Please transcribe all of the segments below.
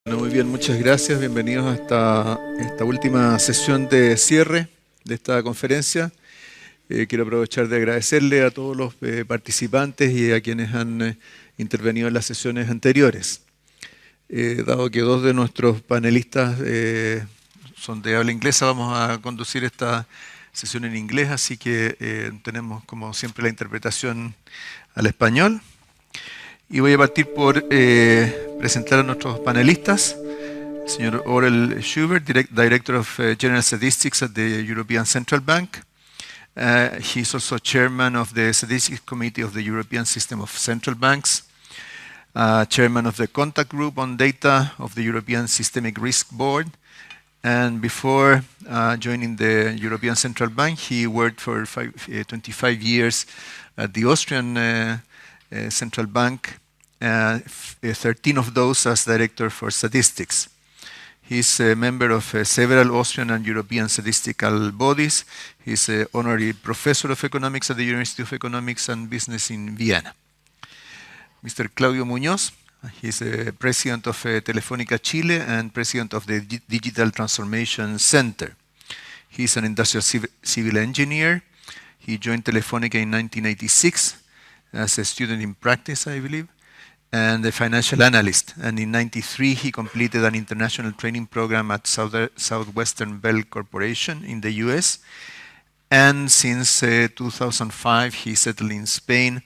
Bueno, muy bien, muchas gracias. Bienvenidos a esta última sesión de cierre de esta conferencia. Quiero aprovechar de agradecerle a todos los participantes y a quienes han intervenido en las sesiones anteriores. Dado que dos de nuestros panelistas son de habla inglesa, vamos a conducir esta sesión en inglés, así que tenemos como siempre la interpretación al español. Y voy a partir por presentar a nuestros panelistas. Señor Aurel Schubert, Director of General Statistics at the European Central Bank. He's also Chairman of the Statistics Committee of the European System of Central Banks. Chairman of the Contact Group on Data of the European Systemic Risk Board. And before joining the European Central Bank, he worked for 25 years at the Austrian Central Bank, 13 of those as Director for Statistics. He's a member of several Austrian and European statistical bodies. He's an honorary professor of economics at the University of Economics and Business in Vienna. Mr. Claudio Muñoz, he's a president of Telefónica Chile and president of the Digital Transformation Center. He's an industrial civil engineer. He joined Telefónica in 1986 as a student in practice, I believe, and a financial analyst. And in 1993, he completed an international training program at Southwestern Bell Corporation in the US. And since 2005, he settled in Spain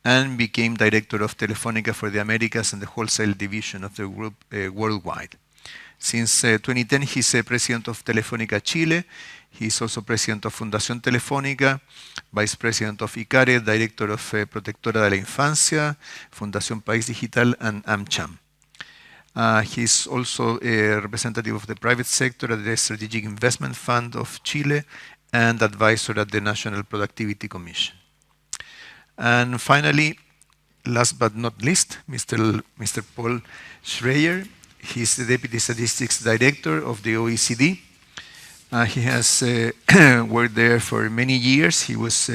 and became director of Telefónica for the Americas and the wholesale division of the group worldwide. Since 2010, he's president of Telefónica Chile. He's also president of Fundación Telefónica, vice president of ICARE, director of Protectora de la Infancia, Fundación País Digital, and AmCham. He's also a representative of the private sector at the Strategic Investment Fund of Chile and advisor at the National Productivity Commission. And finally, last but not least, Mr. Paul Schreyer. He's the Deputy Statistics Director of the OECD. He has worked there for many years. He was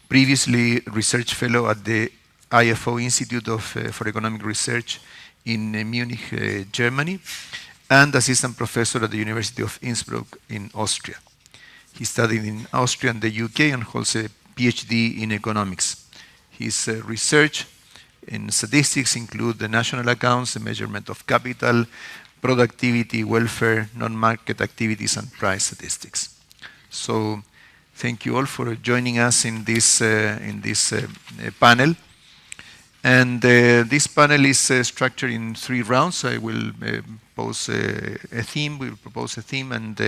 previously research fellow at the IFO Institute for Economic Research in Munich, Germany, and assistant professor at the University of Innsbruck in Austria. He studied in Austria and the UK and holds a PhD in economics. His research in statistics include the national accounts, the measurement of capital, productivity, welfare, non-market activities, and price statistics. So thank you all for joining us in this panel. And this panel is structured in 3 rounds. I will pose a theme, we will propose a theme, and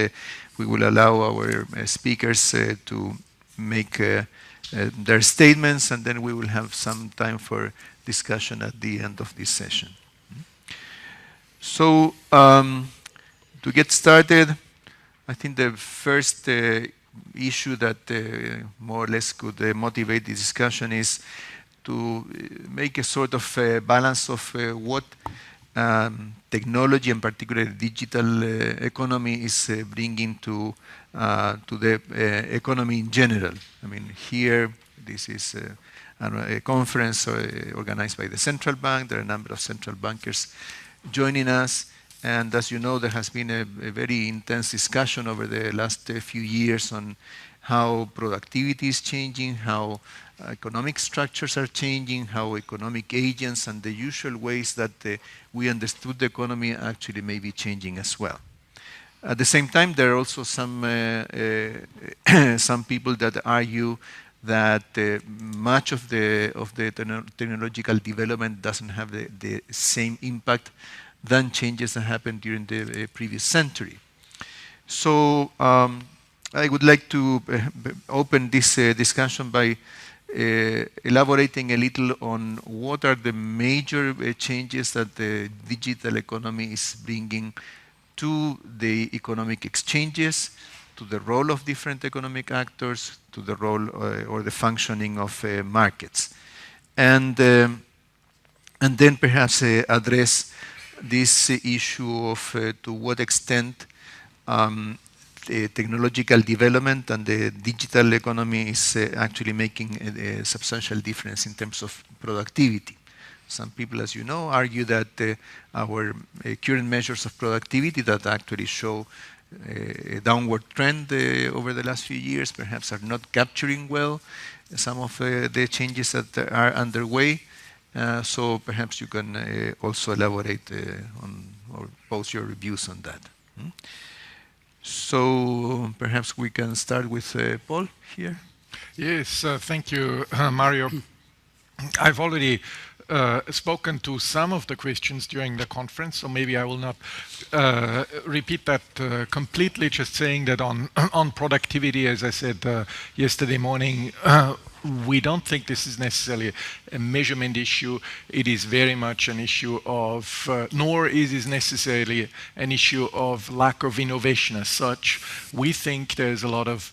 we will allow our speakers to make their statements, and then we will have some time for discussion at the end of this session. So, to get started, I think the first issue that more or less could motivate the discussion is to make a sort of balance of what technology, and particularly digital economy, is bringing to the economy in general. I mean, here, this is a conference organized by the central bank. There are a number of central bankers joining us, and as you know, there has been a very intense discussion over the last few years on how productivity is changing, how economic structures are changing, how economic agents and the usual ways that we understood the economy actually may be changing as well. At the same time, there are also some people that argue that much of the technological development doesn't have the same impact than changes that happened during the previous century. So I would like to open this discussion by elaborating a little on what are the major changes that the digital economy is bringing to the economic exchanges, to the role of different economic actors, to the role or the functioning of markets. And then perhaps address this issue of to what extent the technological development and the digital economy is actually making a substantial difference in terms of productivity. Some people, as you know, argue that our current measures of productivity that actually show a downward trend over the last few years perhaps are not capturing well some of the changes that are underway. So perhaps you can also elaborate on or pose your reviews on that. So perhaps we can start with Paul here. Yes, thank you, Mario. I've already spoken to some of the questions during the conference, so maybe I will not repeat that completely, just saying that on productivity, as I said yesterday morning, we don't think this is necessarily a measurement issue. It is very much an issue of, nor is it necessarily an issue of lack of innovation as such. We think there's a lot of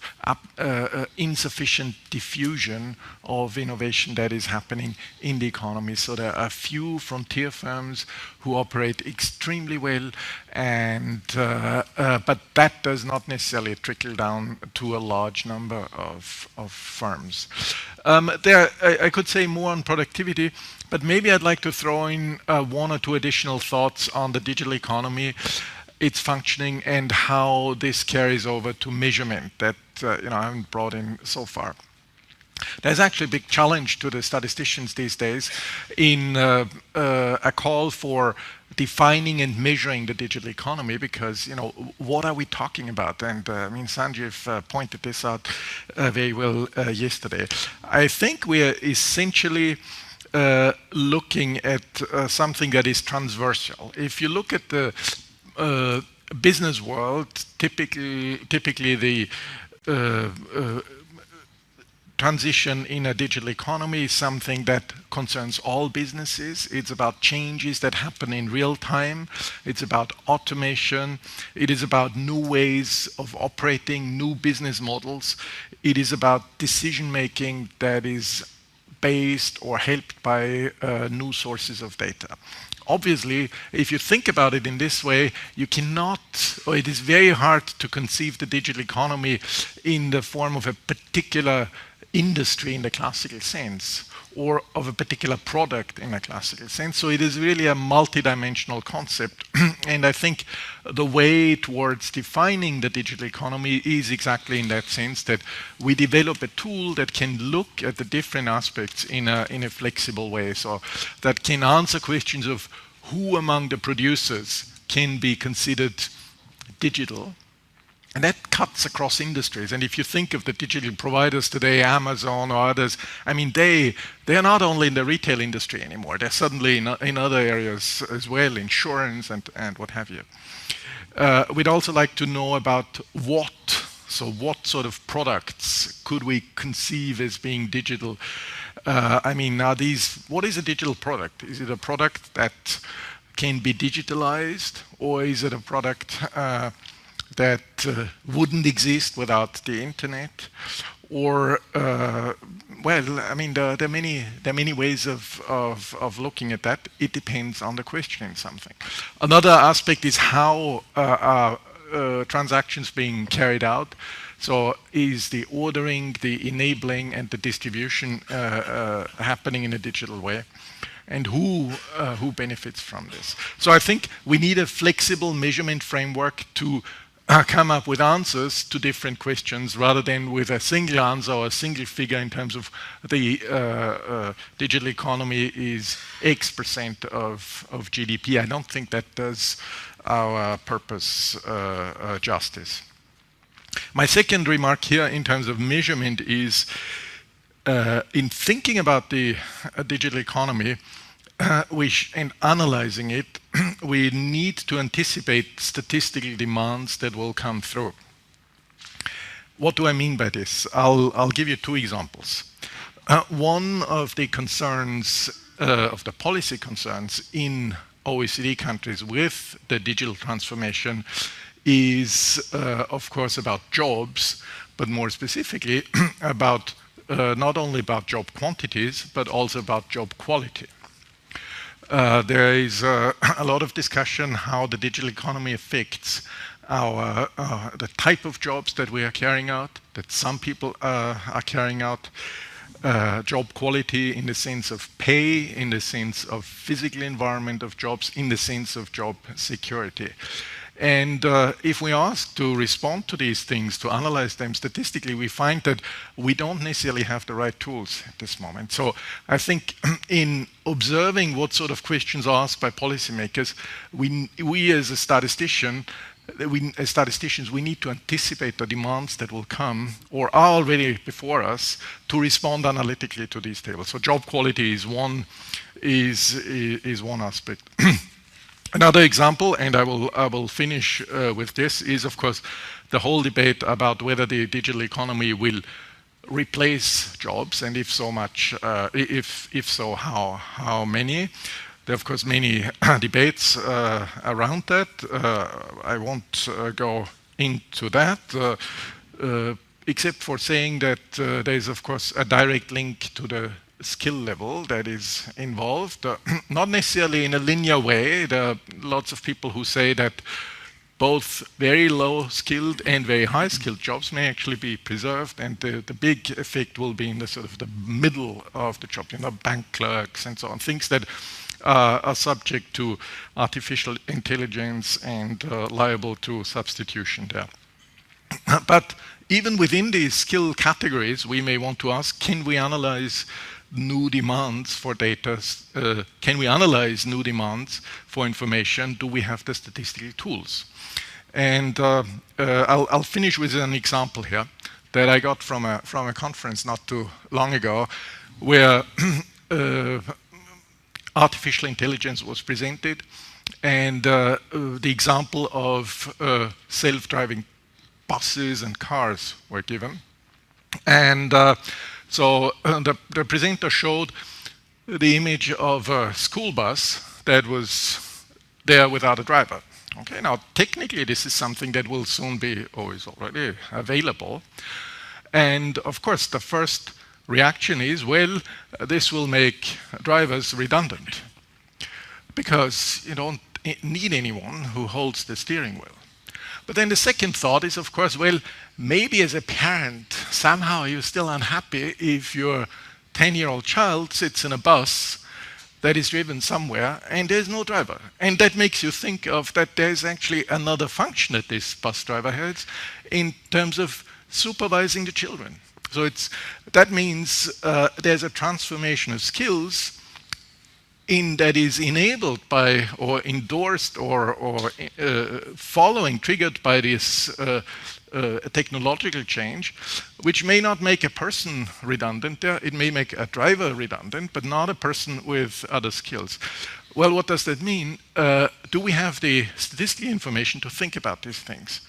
insufficient diffusion of innovation that is happening in the economy. So there are a few frontier firms who operate extremely well, and but that does not necessarily trickle down to a large number of firms. I could say more on productivity, but maybe I'd like to throw in one or two additional thoughts on the digital economy, its functioning, and how this carries over to measurement that I haven't brought in so far. There's actually a big challenge to the statisticians these days in a call for defining and measuring the digital economy, because what are we talking about? And Sanjeev pointed this out very well yesterday. I think we are essentially looking at something that is transversal. If you look at the business world, typically the transition in a digital economy is something that concerns all businesses. It's about changes that happen in real time. It's about automation. It is about new ways of operating, new business models. It is about decision making that is based or helped by new sources of data. Obviously, if you think about it in this way, you cannot, or it is very hard to conceive the digital economy in the form of a particular industry in the classical sense, or of a particular product in a classical sense. So it is really a multidimensional concept. And I think the way towards defining the digital economy is exactly in that sense, that we develop a tool that can look at the different aspects in a flexible way, so that can answer questions of who among the producers can be considered digital. And that cuts across industries. And if you think of the digital providers today, Amazon or others, they are not only in the retail industry anymore. They're suddenly in other areas as well, insurance and what have you. We'd also like to know about what sort of products could we conceive as being digital? What is a digital product? Is it a product that can be digitalized, or is it a product that wouldn't exist without the internet? Or, there are many ways of looking at that. It depends on the question in something. Another aspect is how are transactions being carried out. So is the ordering, the enabling, and the distribution happening in a digital way? And who benefits from this? So I think we need a flexible measurement framework to come up with answers to different questions, rather than with a single answer or a single figure in terms of the digital economy is X% of GDP. I don't think that does our purpose justice. My second remark here in terms of measurement is, in thinking about the digital economy, and analyzing it, we need to anticipate statistical demands that will come through. What do I mean by this? I'll give you two examples. One of the concerns, of the policy concerns in OECD countries with the digital transformation is, of course, about jobs, but more specifically about not only about job quantities, but also about job quality. There is a lot of discussion how the digital economy affects the type of jobs that we are carrying out, that some people are carrying out, job quality in the sense of pay, in the sense of physical environment of jobs, in the sense of job security. And if we ask to respond to these things, to analyze them statistically, we find that we don't necessarily have the right tools at this moment. So I think in observing what sort of questions are asked by policymakers, we as a statistician, as statisticians, we need to anticipate the demands that will come or are already before us to respond analytically to these tables. So job quality is one aspect. Another example, and I will finish with this, is of course the whole debate about whether the digital economy will replace jobs, and if so much, if so, how many? There are of course many debates around that. I won't go into that, except for saying that there is of course a direct link to the skill level that is involved, not necessarily in a linear way. There are lots of people who say that both very low skilled and very high skilled jobs may actually be preserved, and the big effect will be in the sort of the middle of the job, bank clerks and so on, things that are subject to artificial intelligence and liable to substitution there. But even within these skill categories, we may want to ask, can we analyze new demands for data? Can we analyze new demands for information? Do we have the statistical tools? And I'll finish with an example here that I got from a conference not too long ago, where artificial intelligence was presented, and the example of self-driving buses and cars were given. And so the presenter showed the image of a school bus that was there without a driver. Okay, now technically this is something that will soon be, or is already available. And of course the first reaction is, well, this will make drivers redundant because you don't need anyone who holds the steering wheel. But then the second thought is, of course, well, maybe as a parent, somehow you're still unhappy if your 10-year-old child sits in a bus that is driven somewhere and there's no driver. And that makes you think of that there's actually another function that this bus driver has in terms of supervising the children. So that means there's a transformation of skills that is enabled by or endorsed or triggered by this technological change, which may not make a person redundant. It may make a driver redundant, but not a person with other skills. Well, what does that mean? Do we have the statistical information to think about these things?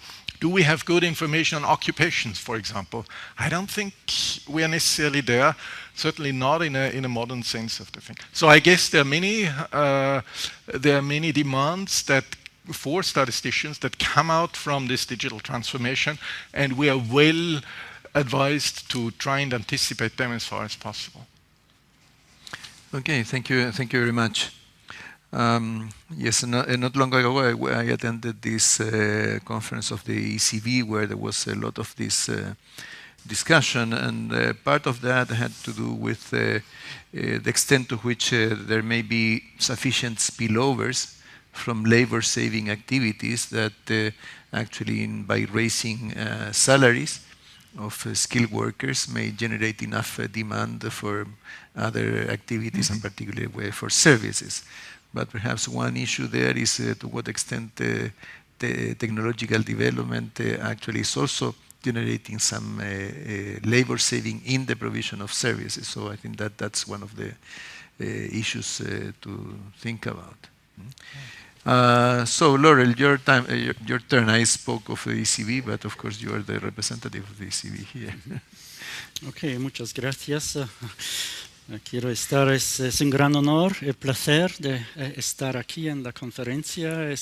Do we have good information on occupations, for example? I don't think we are necessarily there, certainly not in a modern sense of the thing. So I guess there are many demands that for statisticians that come out from this digital transformation, and we are well advised to try and anticipate them as far as possible. Okay, thank you very much. Yes, not long ago I attended this conference of the ECB where there was a lot of this discussion, and part of that had to do with the extent to which there may be sufficient spillovers from labor-saving activities that actually by raising salaries of skilled workers may generate enough demand for other activities, and particularly for services. But perhaps one issue there is to what extent the technological development actually is also generating some labor saving in the provision of services. So I think that's one of the issues to think about. So Laurel, your turn. I spoke of the ECB, but of course you are the representative of the ECB here. Okay, muchas gracias. Quiero estar, es un gran honor y placer de estar aquí en la conferencia.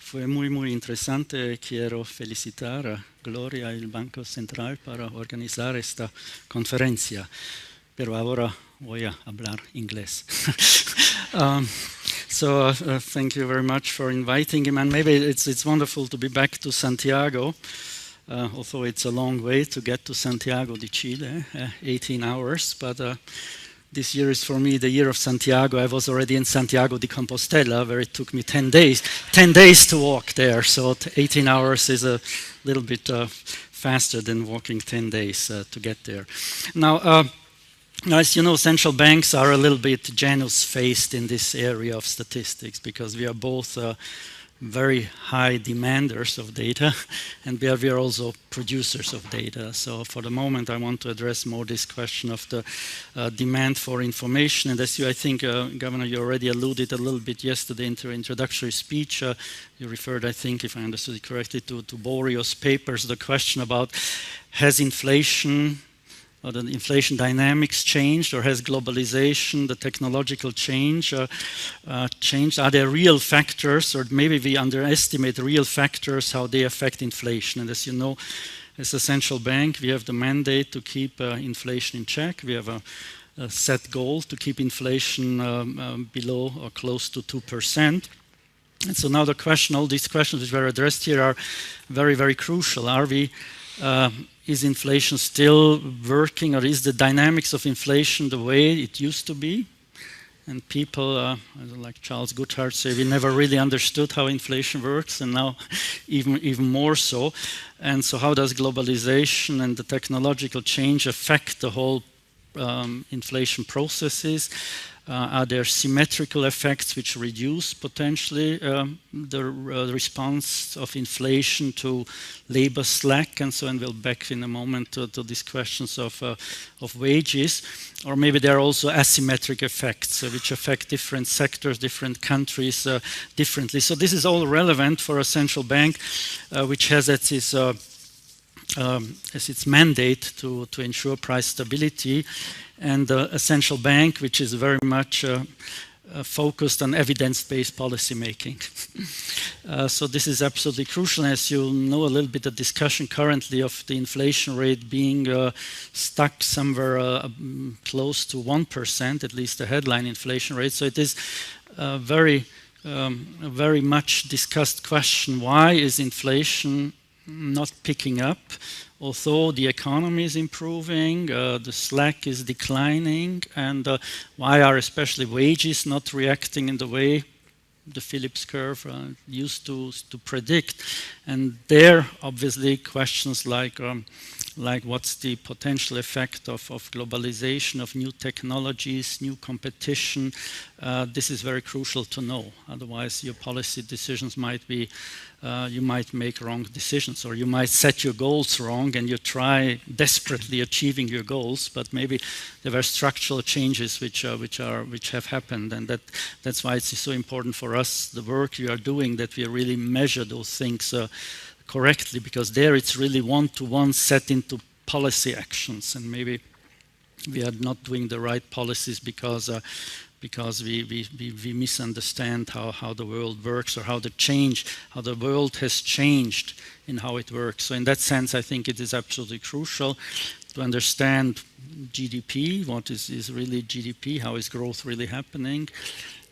Fue muy interesante. Quiero felicitar a Gloria y el Banco Central para organizar esta conferencia. Pero ahora voy a hablar inglés. So thank you very much for inviting him, and maybe it's wonderful to be back to Santiago. although it's a long way to get to Santiago de Chile, 18 hours, but this year is for me the year of Santiago. I was already in Santiago de Compostela, where it took me 10 days to walk there. So 18 hours is a little bit faster than walking 10 days to get there. Now, as you know, central banks are a little bit Janus-faced in this area of statistics, because we are both very high demanders of data, and we are also producers of data. So for the moment, I want to address more this question of the demand for information. And as I think, Governor, you already alluded a little bit yesterday in your introductory speech. You referred, I think, if I understood it correctly, to Borio's papers, the question about has inflation or the inflation dynamics changed, or has globalization, the technological change changed? Are there real factors, or maybe we underestimate real factors, how they affect inflation? And as you know, as a central bank, we have the mandate to keep inflation in check. We have a set goal to keep inflation below or close to 2%. And so now the question, all these questions which were addressed here are very, very crucial. Are we is inflation still working, or is the dynamics of inflation the way it used to be? And people, like Charles Goodhart say, we never really understood how inflation works, and now even more so. And so how does globalization and the technological change affect the whole inflation processes? Are there symmetrical effects which reduce potentially the response of inflation to labor slack? And so, and we'll back in a moment to these questions of wages. Or maybe there are also asymmetric effects which affect different sectors, different countries differently. So this is all relevant for a central bank which has as its mandate to ensure price stability, and a central bank which is very much focused on evidence-based policy making. So this is absolutely crucial. As you know, a little bit of discussion currently of the inflation rate being stuck somewhere close to 1%, at least the headline inflation rate. So it is a very much discussed question. Why is inflation not picking up? Although the economy is improving, the slack is declining, and why are especially wages not reacting in the way the Phillips curve used to predict? And there, obviously, questions like what's the potential effect of globalization, of new technologies, new competition? This is very crucial to know. Otherwise, your policy decisions might be, you might make wrong decisions, or you might set your goals wrong and you try desperately achieving your goals, but maybe there were structural changes which have happened, and that's why it's so important for us, the work you are doing, that we really measure those things correctly, because there it's really one-to-one set into policy actions, and maybe we are not doing the right policies because we misunderstand how the world works, or how the world has changed in how it works. So in that sense, I think it is absolutely crucial to understand GDP, what is really GDP, how is growth really happening,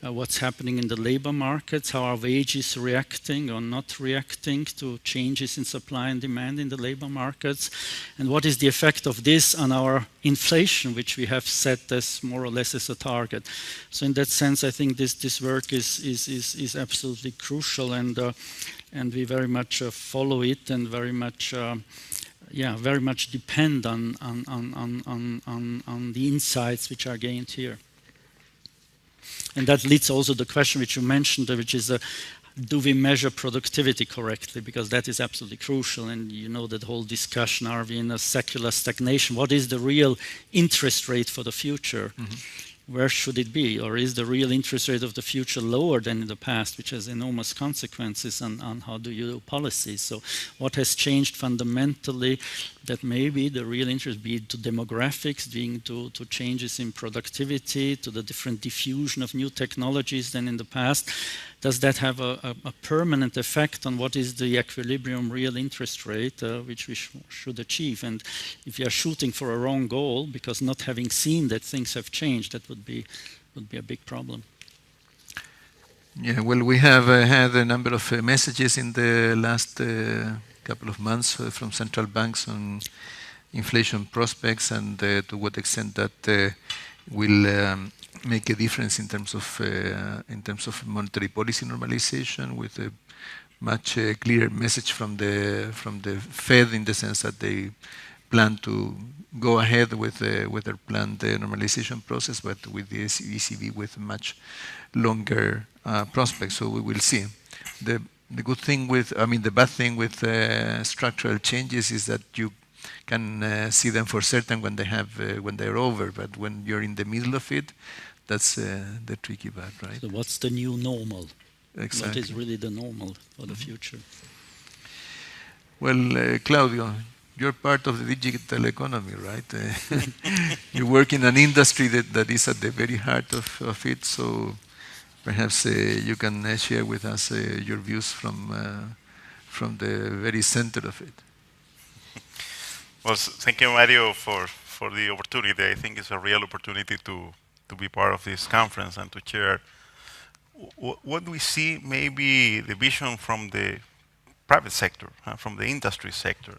what's happening in the labor markets, how are wages reacting or not reacting to changes in supply and demand in the labor markets, and what is the effect of this on our inflation, which we have set as more or less as a target. So in that sense, I think this work is absolutely crucial, and we very much follow it, and very much depend on the insights which are gained here. And that leads also to the question which you mentioned, which is, do we measure productivity correctly? Because that is absolutely crucial. And you know that whole discussion, are we in a secular stagnation? What is the real interest rate for the future? Mm-hmm. Where should it be? Or is the real interest rate of the future lower than in the past, which has enormous consequences on how do you do policies? So what has changed fundamentally that maybe the real interest, be it to demographics, being to changes in productivity, to the different diffusion of new technologies than in the past, does that have a permanent effect on what is the equilibrium real interest rate which we should achieve? And if you are shooting for a wrong goal because not having seen that things have changed, that would be a big problem. Yeah, well, we have had a number of messages in the last couple of months from central banks on inflation prospects and to what extent that will make a difference in terms of monetary policy normalization, with a much clearer message from the Fed, in the sense that they plan to go ahead with their planned normalization process, but with the ECB with much longer prospects. So we will see. The good thing with, the bad thing with structural changes is that you can see them for certain when they're over, but when you're in the middle of it, that's the tricky part, right? So what's the new normal? Exactly. What is really the normal for the future? Well, Claudio, you're part of the digital economy, right? You work in an industry that is at the very heart of it, so perhaps you can share with us your views from the very center of it. Well, thank you, Mario, for the opportunity. I think it's a real opportunity to be part of this conference and to share what we see, maybe the vision from the private sector, from the industry sector.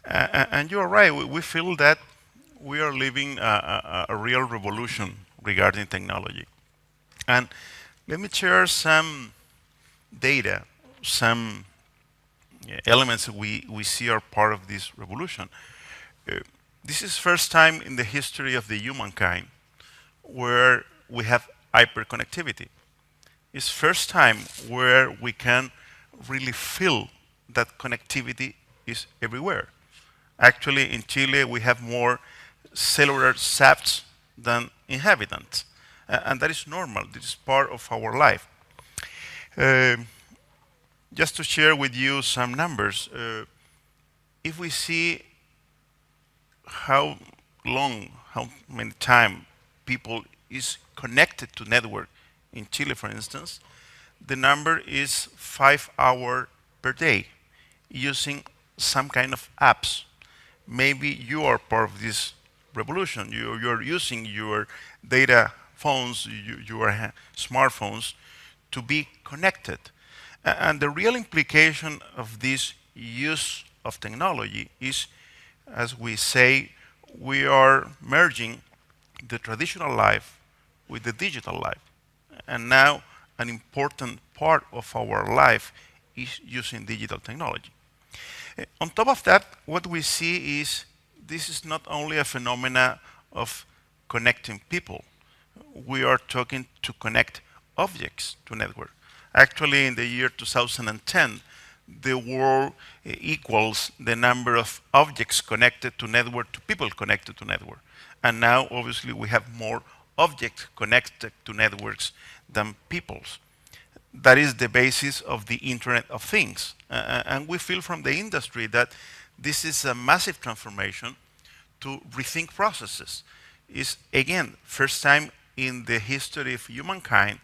And you're right, we feel that we are living a real revolution regarding technology. And let me share some data, some elements that we see are part of this revolution. This is first time in the history of the humankind where we have hyperconnectivity. It's first time where we can really feel that connectivity is everywhere. Actually, in Chile, we have more cellular SAPs than inhabitants. And that is normal. This is part of our life. Just to share with you some numbers, if we see how many time people is connected to network in Chile, for instance, the number is 5 hours per day using some kind of apps. Maybe you are part of this revolution. You're using your data phones, your smartphones to be connected. And the real implication of this use of technology is, as we say, we are merging the traditional life with the digital life. And now an important part of our life is using digital technology. On top of that, what we see is this is not only a phenomena of connecting people. We are talking to connect objects to network. Actually, in the year 2010, the world equals the number of objects connected to network to people connected to network. And now, obviously, we have more objects connected to networks than peoples. That is the basis of the Internet of Things. And we feel from the industry that this is a massive transformation to rethink processes. It's, again, first time in the history of humankind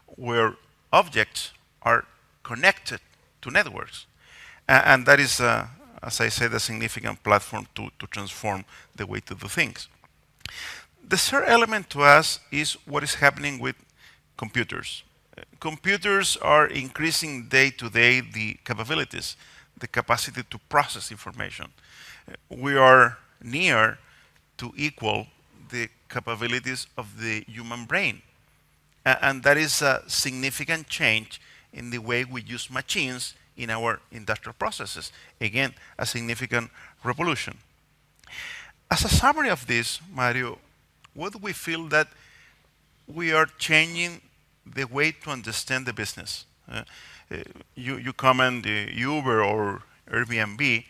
where objects are connected to networks. And that is, as I said, a significant platform to transform the way to do things. The third element to us is what is happening with computers. Computers are increasing day to day the capabilities, the capacity to process information. We are near to equal the capabilities of the human brain. And that is a significant change in the way we use machines in our industrial processes. Again, a significant revolution. As a summary of this, Mario, what do we feel that we are changing the way to understand the business? You comment Uber or Airbnb.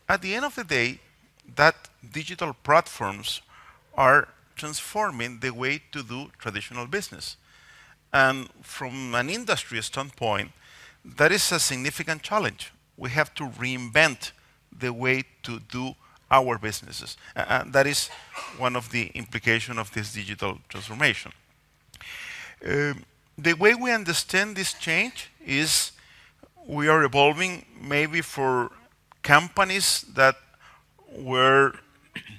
At the end of the day, that digital platforms are transforming the way to do traditional business. And from an industry standpoint, that is a significant challenge. We have to reinvent the way to do our businesses. And that is one of the implications of this digital transformation. The way we understand this change is we are evolving maybe for companies that were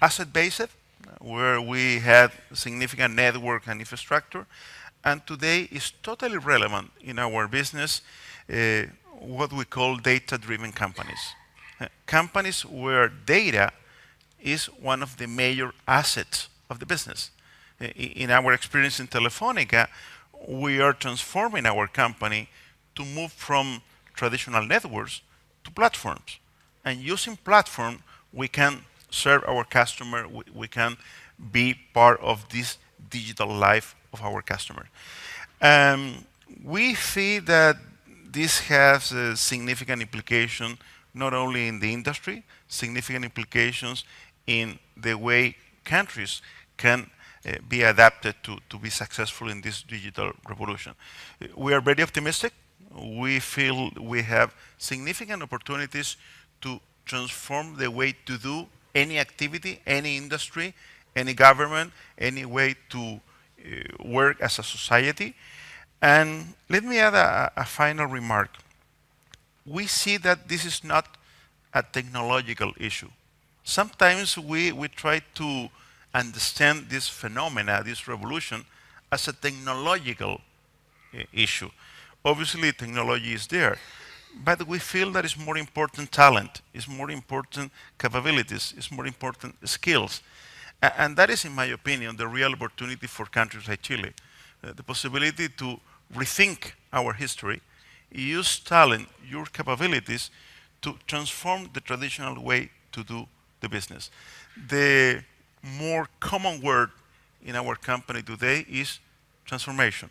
asset-based, where we had significant network and infrastructure, and today is totally relevant in our business, what we call data-driven companies. Companies where data is one of the major assets of the business. In our experience in Telefónica, we are transforming our company to move from traditional networks to platforms. And using platform, we can serve our customer, we can be part of this digital life of our customer. We see that this has a significant implication not only in the industry, significant implications in the way countries can be adapted to be successful in this digital revolution. We are very optimistic. We feel we have significant opportunities to transform the way to do any activity, any industry, any government, any way to work as a society. And let me add a final remark. We see that this is not a technological issue. Sometimes we try to understand this phenomena, this revolution, as a technological issue. Obviously, technology is there, but we feel that it's more important talent, it's more important capabilities, it's more important skills. And that is, in my opinion, the real opportunity for countries like Chile. The possibility to rethink our history, use talent, your capabilities to transform the traditional way to do the business. The more common word in our company today is transformation.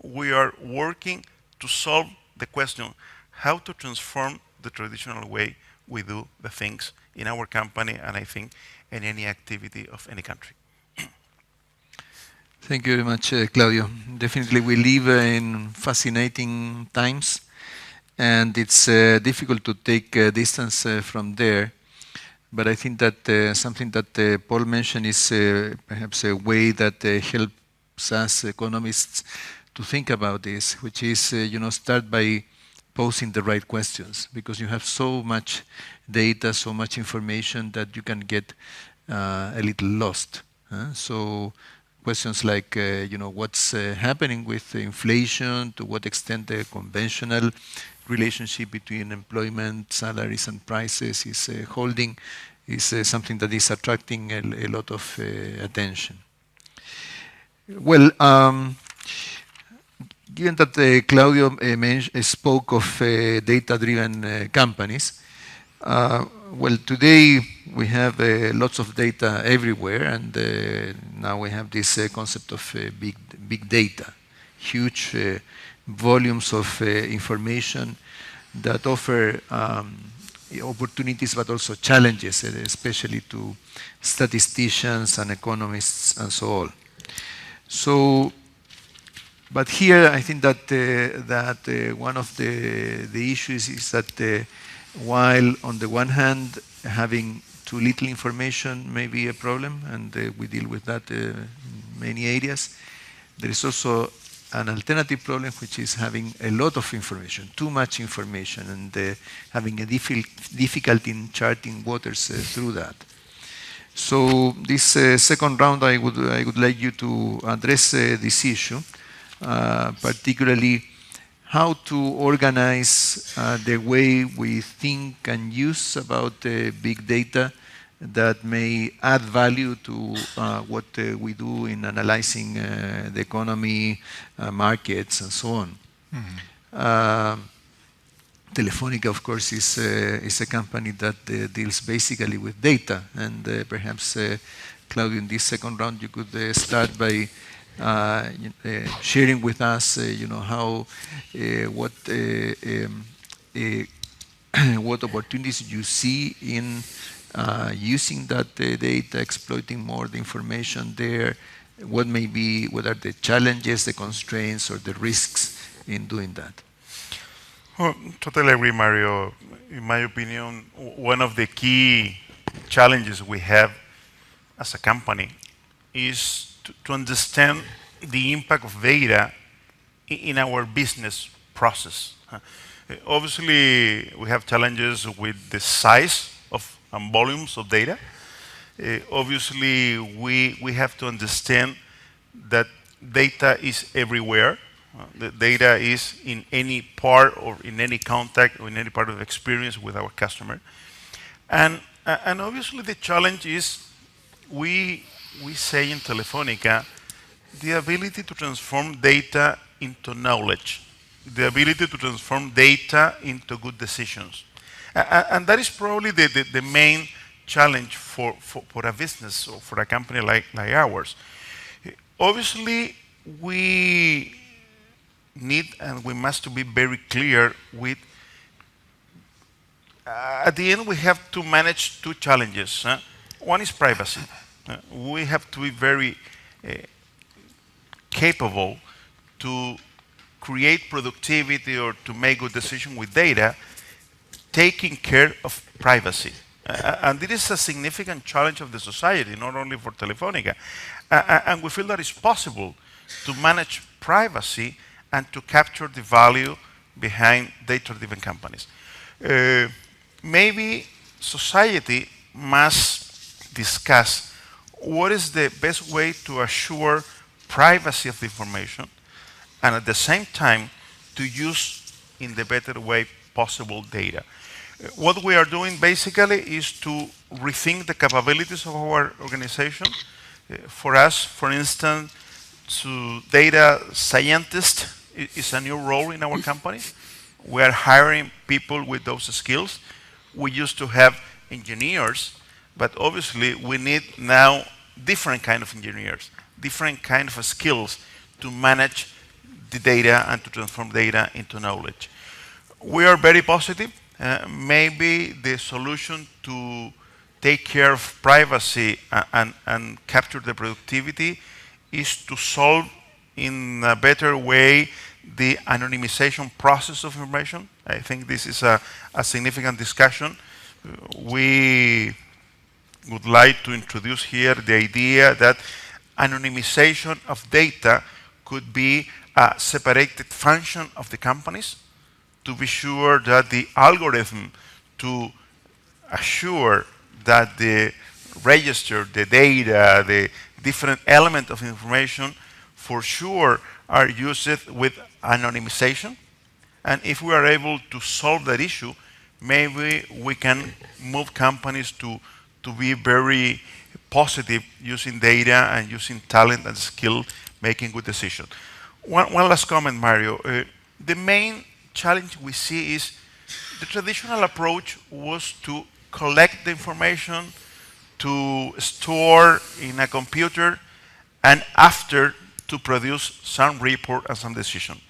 We are working to solve the question how to transform the traditional way we do the things in our company, and I think in any activity of any country. Thank you very much, Claudio. Definitely we live in fascinating times, and it's difficult to take distance from there. But I think that something that Paul mentioned is perhaps a way that helps us economists to think about this, which is, start by posing the right questions, because you have so much data, so much information that you can get a little lost. So questions like, what's happening with inflation, to what extent the conventional relationship between employment, salaries, and prices is holding, is something that is attracting a lot of attention. Well, given that Claudio spoke of data-driven companies, well, today we have lots of data everywhere, and now we have this concept of big data, huge volumes of information that offer opportunities but also challenges, especially to statisticians and economists and so on. So, but here I think that one of the issues is that while on the one hand having too little information may be a problem, and we deal with that in many areas, there is also an alternative problem, which is having a lot of information, too much information, and having a difficulty in charting waters through that. So this second round, I would like you to address this issue, particularly how to organize the way we think and use about big data that may add value to what we do in analyzing the economy, markets, and so on. Mm-hmm. Telefónica, of course, is a company that deals basically with data, and perhaps, Claudio, in this second round, you could start by sharing with us, how what opportunities you see in using that data, exploiting more the information there. What are the challenges, the constraints, or the risks in doing that? Well, totally agree, Mario. In my opinion, one of the key challenges we have as a company is to understand the impact of data in our business process. Obviously, we have challenges with the size of and volumes of data. Obviously, we have to understand that data is everywhere. The data is in any part or in any contact or in any part of the experience with our customer. And obviously the challenge is we say in Telefónica, the ability to transform data into knowledge, the ability to transform data into good decisions. And that is probably the main challenge for a business or for a company like ours. Obviously, we need and we must be very clear with, at the end we have to manage two challenges. One is privacy. We have to be very capable to create productivity or to make good decisions with data, taking care of privacy. And this is a significant challenge of the society, not only for Telefónica. And we feel that it's possible to manage privacy and to capture the value behind data-driven companies. Maybe society must discuss what is the best way to assure privacy of the information and at the same time to use in the better way possible data. What we are doing basically is to rethink the capabilities of our organization. For us, for instance, data scientist is a new role in our company. We are hiring people with those skills. We used to have engineers, but obviously we need now different kind of engineers, different kind of skills to manage the data and to transform data into knowledge. We are very positive. Maybe the solution to take care of privacy and capture the productivity is to solve in a better way the anonymization process of information. I think this is a significant discussion. We would like to introduce here the idea that anonymization of data could be a separated function of the companies to be sure that the algorithm to assure that the register, the data, the different element of information for sure are used with anonymization. And if we are able to solve that issue, maybe we can move companies to be very positive using data and using talent and skill, making good decisions. One last comment, Mario. The main challenge we see is the traditional approach was to collect the information, to store in a computer, and after to produce some report and some decision.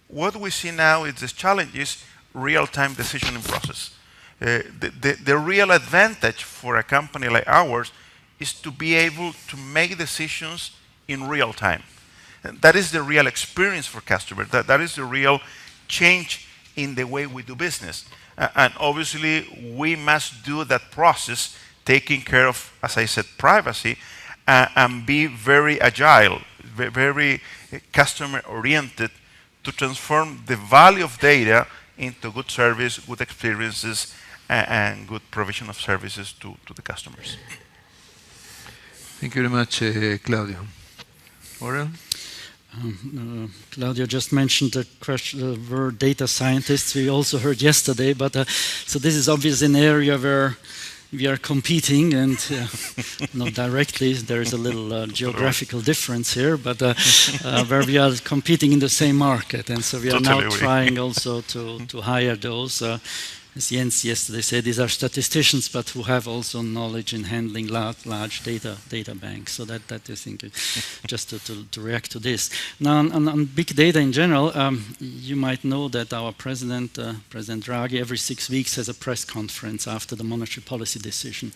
What we see now is this challenge is real-time decisioning process. The real advantage for a company like ours is to be able to make decisions in real time. And that is the real experience for customers. That is the real change in the way we do business. And obviously, we must do that process, taking care of, as I said, privacy, and be very agile, very customer-oriented to transform the value of data into good service, good experiences, and good provision of services to the customers. Thank you very much, Claudio. Aurel? Claudio just mentioned the word data scientists. We also heard yesterday, but so this is obviously an area where we are competing, and not directly. There is a little geographical difference here, but where we are competing in the same market, and so we are now trying also to hire those. As Jens yesterday said, these are statisticians, but who have also knowledge in handling large data banks. So that I think, just to react to this. Now, on big data in general, you might know that our president, President Draghi, every 6 weeks has a press conference after the monetary policy decision.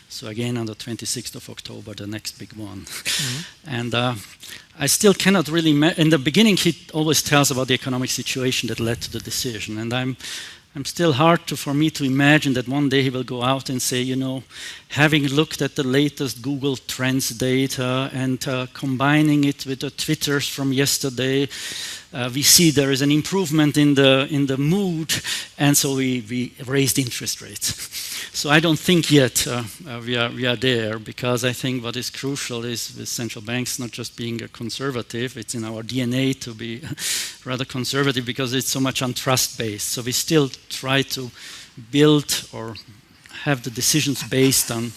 So again, on the 26th of October, the next big one. Mm-hmm. And I still cannot really, in the beginning, he always tells about the economic situation that led to the decision. And I'm still hard for me to imagine that one day he will go out and say, you know, having looked at the latest Google Trends data and combining it with the Twitters from yesterday, we see there is an improvement in the mood, and so we raised interest rates. So I don't think yet we are there, because I think what is crucial is with central banks not just being a conservative, it's in our DNA to be rather conservative, because it's so much on trust-based. So we still try to build or have the decisions based on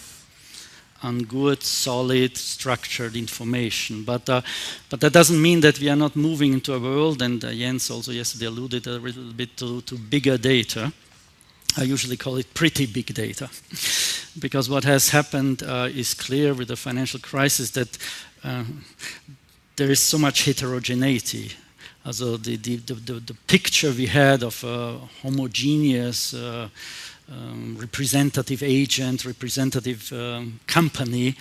good, solid, structured information. But that doesn't mean that we are not moving into a world, and Jens also yesterday alluded a little bit to bigger data. I usually call it pretty big data, because what has happened is clear with the financial crisis, that there is so much heterogeneity. Also the picture we had of a homogeneous representative agent, representative company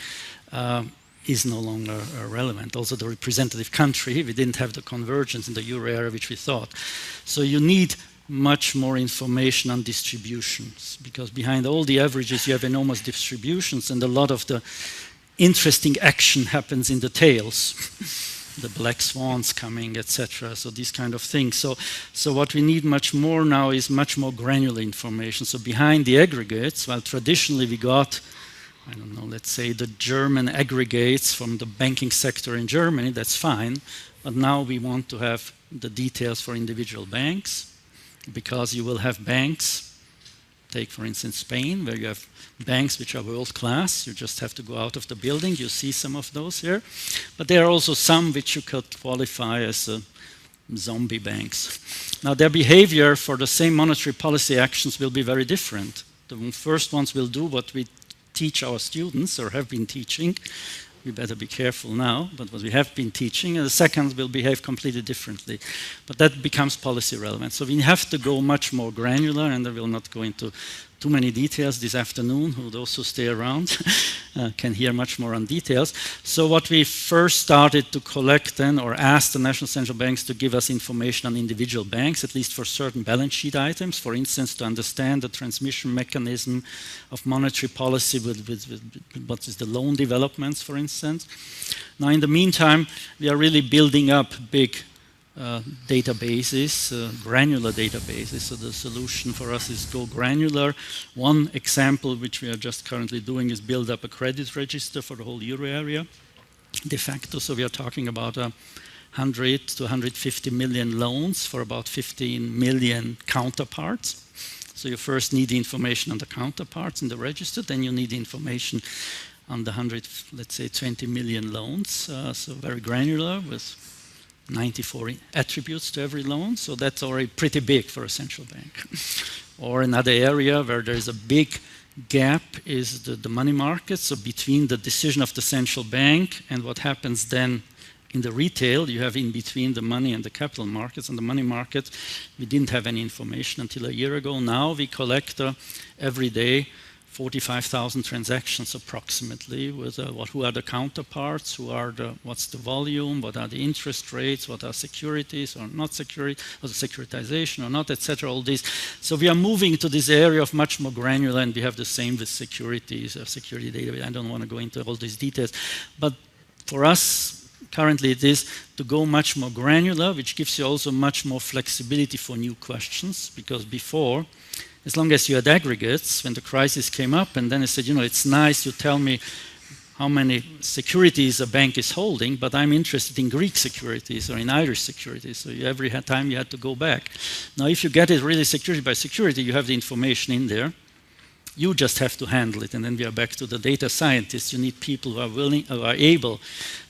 is no longer relevant. Also the representative country, we didn't have the convergence in the euro area which we thought. So you need much more information on distributions, because behind all the averages you have enormous distributions, and a lot of the interesting action happens in the tails. The black swans coming, etc. So these kind of things. So what we need much more now is much more granular information. So behind the aggregates, while traditionally we got, I don't know, let's say the German aggregates from the banking sector in Germany, that's fine. But now we want to have the details for individual banks, because you will have banks, take for instance Spain, where you have banks which are world class. You just have to go out of the building. You see some of those here. But there are also some which you could qualify as zombie banks. Now their behavior for the same monetary policy actions will be very different. The first ones will do what we teach our students or have been teaching. We better be careful now, but what we have been teaching, and the seconds will behave completely differently. But that becomes policy relevant. So we have to go much more granular, and I will not go into too many details this afternoon. Those who stay around can hear much more on details. So what we first started to collect then, or asked the national central banks to give us information on individual banks, at least for certain balance sheet items, for instance, to understand the transmission mechanism of monetary policy with what is the loan developments, for instance. Now, in the meantime, we are really building up big databases, granular databases. So the solution for us is go granular. One example which we are just currently doing is build up a credit register for the whole euro area, de facto. So we are talking about 100 to 150 million loans for about 15 million counterparts. So you first need the information on the counterparts in the register, then you need the information on the 100, let's say 20 million loans. So very granular with 94 attributes to every loan, so that's already pretty big for a central bank. Or another area where there is a big gap is the money market. So between the decision of the central bank and what happens then in the retail, you have in between the money and the capital markets. And the money market, we didn't have any information until a year ago. Now we collect every day 45,000 transactions approximately with who are the counterparts, what's the volume, what are the interest rates, what are securities or not security, or the securitization or not, etc. All these. So we are moving to this area of much more granular, and we have the same with securities, security database. I don't want to go into all these details, but for us currently it is to go much more granular, which gives you also much more flexibility for new questions, because before, as long as you had aggregates, when the crisis came up, and then I said, you know, it's nice you tell me how many securities a bank is holding, but I'm interested in Greek securities or in Irish securities. So every time you had to go back. Now, if you get it really security by security, you have the information in there. You just have to handle it, and then we are back to the data scientists. You need people who are willing, who are able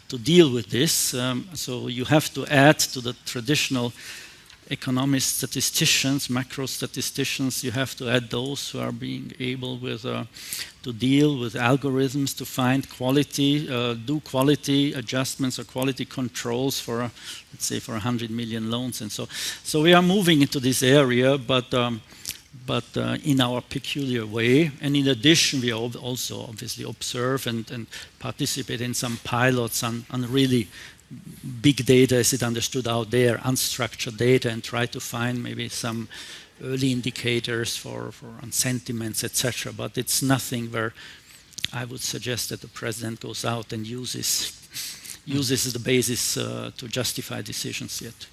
to deal with this. So you have to add to the traditional economists, statisticians, macro statisticians. You have to add those who are being able to deal with algorithms to find quality, do quality adjustments or quality controls for, let's say, for 100 million loans and so. So we are moving into this area, but in our peculiar way. And in addition, we also obviously observe and participate in some pilots on really big data as it understood out there, unstructured data, and try to find maybe some early indicators on sentiments, etc. But it's nothing where I would suggest that the president goes out and uses as the basis to justify decisions yet.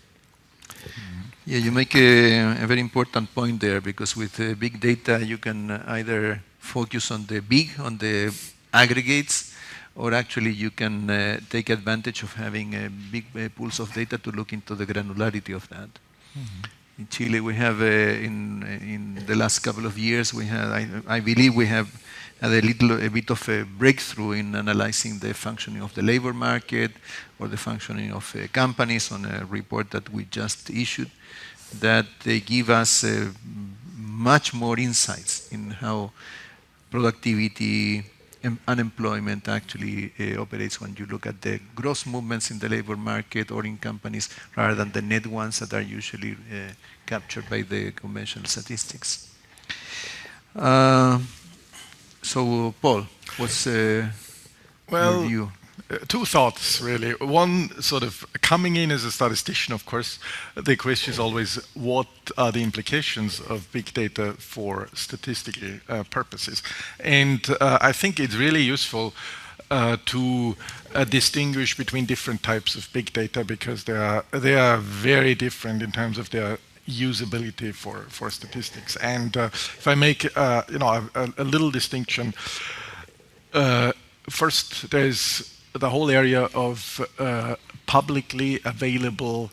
Yeah, you make a very important point there, because with big data you can either focus on the aggregates, or actually you can take advantage of having big pools of data to look into the granularity of that. In Chile, we have in the last couple of years, I believe we have had a bit of a breakthrough in analyzing the functioning of the labor market or the functioning of companies on a report that we just issued, that they give us much more insights in how productivity and unemployment actually operates when you look at the gross movements in the labor market or in companies, rather than the net ones that are usually captured by the conventional statistics. So, Paul, what's your view? Two thoughts, really. One, sort of coming in as a statistician, of course, the question is always, what are the implications of big data for statistical purposes? And I think it's really useful to distinguish between different types of big data, because they are very different in terms of their usability for statistics. And if I make a little distinction, first there's the whole area of publicly available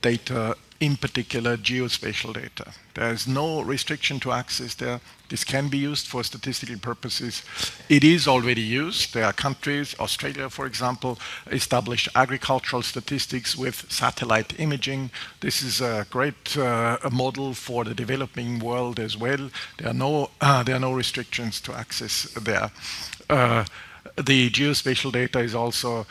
data, in particular geospatial data. There's no restriction to access there. This can be used for statistical purposes. It is already used. There are countries, Australia, for example, established agricultural statistics with satellite imaging. This is a great model for the developing world as well. There are no restrictions to access there. The geospatial data is also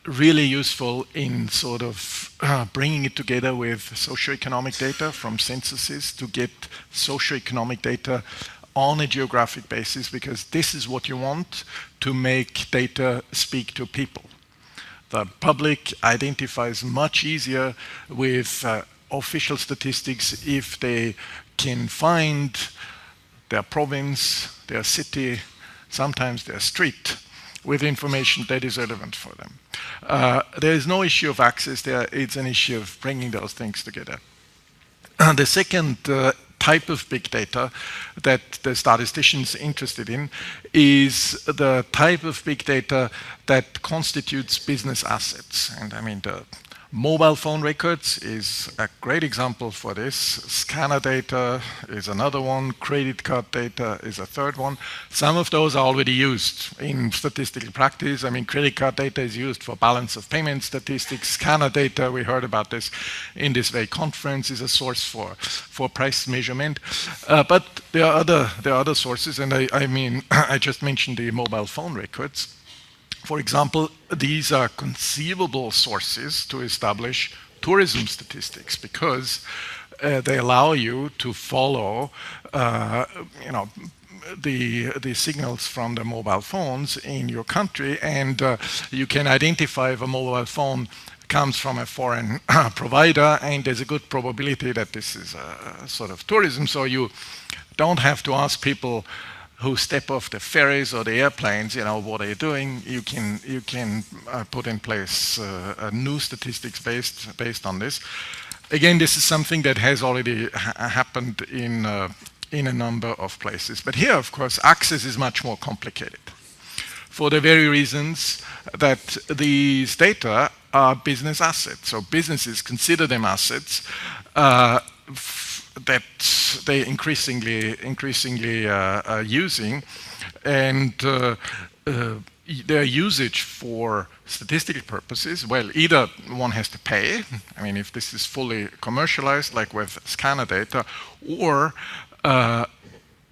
really useful in sort of bringing it together with socioeconomic data from censuses to get socioeconomic data on a geographic basis, because this is what you want to make data speak to people. The public identifies much easier with official statistics if they can find their province, their city, sometimes their street, with information that is relevant for them. There is no issue of access there, it's an issue of bringing those things together. The second type of big data that the statisticians are interested in is the type of big data that constitutes business assets. And I mean, the mobile phone records is a great example for this. Scanner data is another one. Credit card data is a third one. Some of those are already used in statistical practice. I mean, credit card data is used for balance of payment statistics. Scanner data, we heard about this in this very conference, is a source for price measurement. But there are other sources, and I mean, I just mentioned the mobile phone records. For example, these are conceivable sources to establish tourism statistics, because they allow you to follow, the signals from the mobile phones in your country, and you can identify if a mobile phone comes from a foreign provider, and there's a good probability that this is a sort of tourism. So you don't have to ask people who step off the ferries or the airplanes, what are you doing? You can put in place a new statistics based on this. Again, this is something that has already happened in a number of places. But here, of course, access is much more complicated, for the very reasons that these data are business assets. So businesses consider them assets that they increasingly are using, and their usage for statistical purposes, well, either one has to pay, I mean, if this is fully commercialized, like with scanner data, or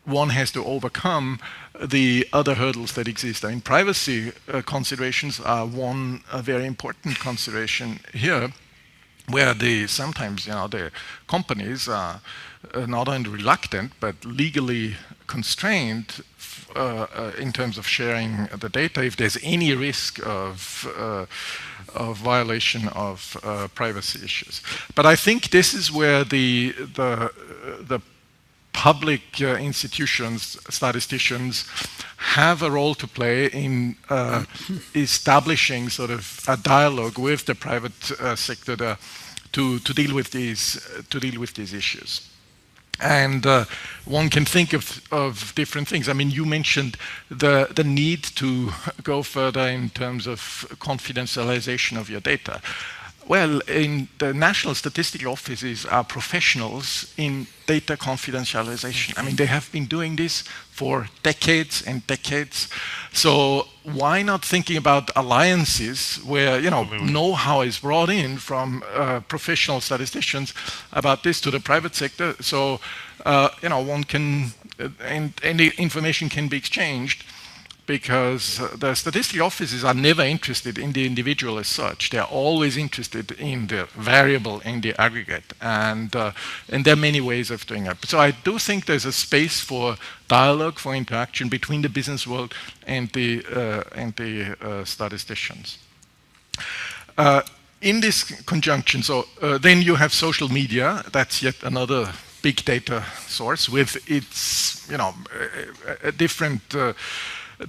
one has to overcome the other hurdles that exist. I mean, privacy considerations are one very important consideration here, where sometimes the companies are not only reluctant but legally constrained in terms of sharing the data if there's any risk of violation of privacy issues. But I think this is where the public institutions, statisticians, have a role to play in establishing sort of a dialogue with the private sector to deal with these issues. And one can think of different things. I mean, you mentioned the need to go further in terms of confidentialization of your data. Well, in the national statistical offices are professionals in data confidentialization. I mean, they have been doing this for decades and decades. So why not thinking about alliances where, you know-how is brought in from professional statisticians about this to the private sector. So, one can, and the information can be exchanged, because the statistical offices are never interested in the individual as such. They're always interested in the variable, in the aggregate. And there are many ways of doing that. So I do think there's a space for dialogue, for interaction between the business world and the statisticians. In this conjunction, then you have social media. That's yet another big data source with its,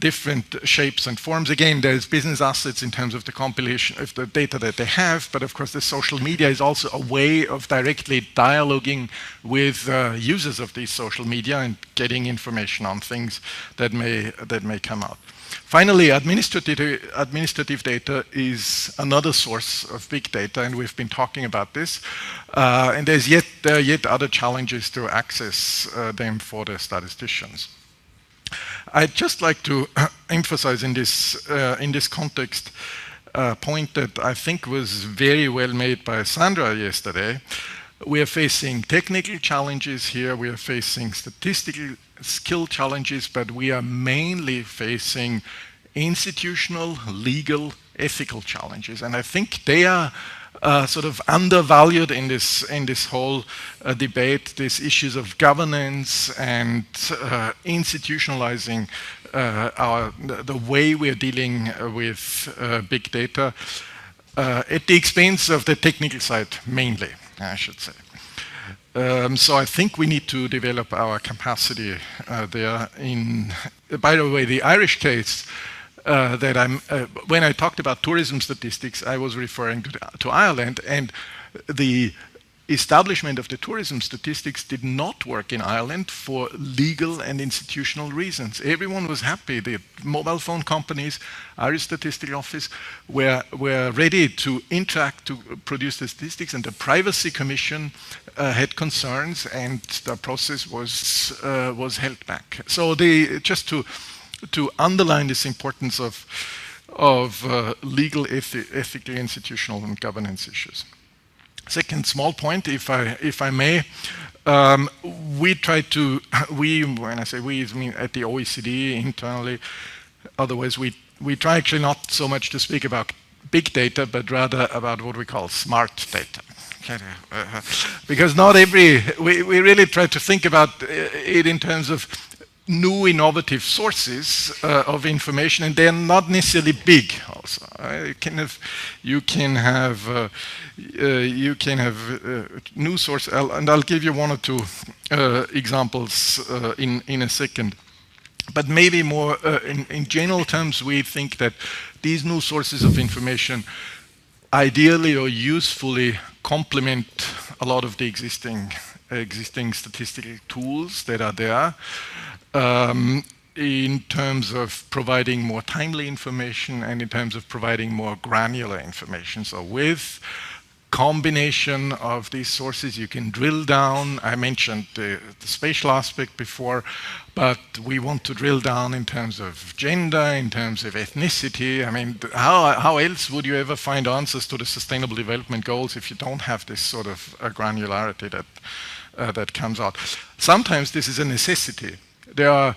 different shapes and forms. Again, there's business assets in terms of the compilation of the data that they have, but of course the social media is also a way of directly dialoguing with users of these social media and getting information on things that may come out. Finally, administrative data is another source of big data, and we've been talking about this. And there are yet other challenges to access them for the statisticians. I'd just like to emphasize in this context a point that I think was very well made by Sandra yesterday. We are facing technical challenges here, we are facing statistical skill challenges, but we are mainly facing institutional, legal, ethical challenges. And I think they are sort of undervalued in this whole debate, these issues of governance and institutionalizing the way we're dealing with big data at the expense of the technical side, mainly, I should say. So I think we need to develop our capacity there. By the way, the Irish case when I talked about tourism statistics, I was referring to Ireland, and the establishment of the tourism statistics did not work in Ireland for legal and institutional reasons. Everyone was happy. The mobile phone companies, Irish Statistical Office, were ready to interact to produce the statistics, and the Privacy Commission had concerns, and the process was held back. So just to underline this importance of legal, ethical, institutional, and governance issues. Second small point, if I may, when I say we, I mean at the OECD internally. Otherwise, we try actually not so much to speak about big data, but rather about what we call smart data. Because we really try to think about it in terms of new innovative sources of information, and they're not necessarily big. Also, you can have new sources, and I'll give you one or two examples in a second. But maybe more in general terms, we think that these new sources of information ideally or usefully complement a lot of the existing statistical tools that are there. In terms of providing more timely information and in terms of providing more granular information. So with combination of these sources, you can drill down. I mentioned the spatial aspect before, but we want to drill down in terms of gender, in terms of ethnicity. I mean, how else would you ever find answers to the Sustainable Development Goals if you don't have this sort of granularity that comes out? Sometimes this is a necessity. There are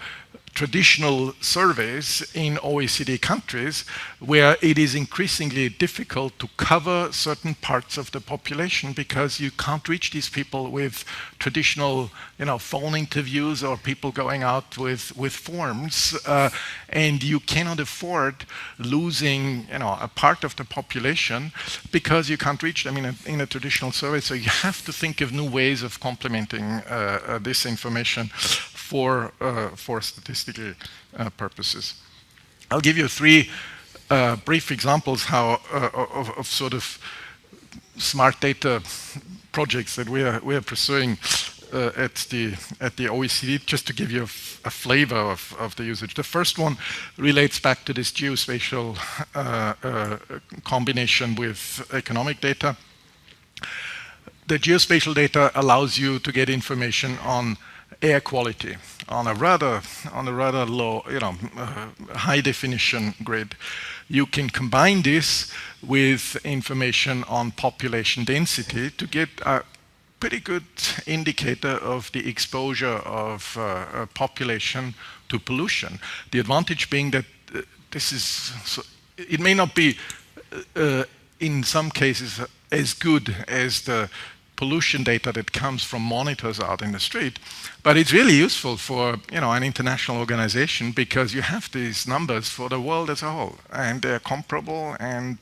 traditional surveys in OECD countries where it is increasingly difficult to cover certain parts of the population because you can't reach these people with traditional, phone interviews or people going out with forms, and you cannot afford losing, a part of the population because you can't reach them in a traditional survey. So you have to think of new ways of complementing this information for statistical purposes. I'll give you 3 brief examples of sort of smart data projects that we are pursuing at the OECD, just to give you a flavor of the usage. The first one relates back to this geospatial combination with economic data. The geospatial data allows you to get information on air quality on a rather low, high definition grid. You can combine this with information on population density to get a pretty good indicator of the exposure of population to pollution. The advantage being that it may not be in some cases as good as the pollution data that comes from monitors out in the street, but it's really useful for an international organization because you have these numbers for the world as a whole, and they're comparable, and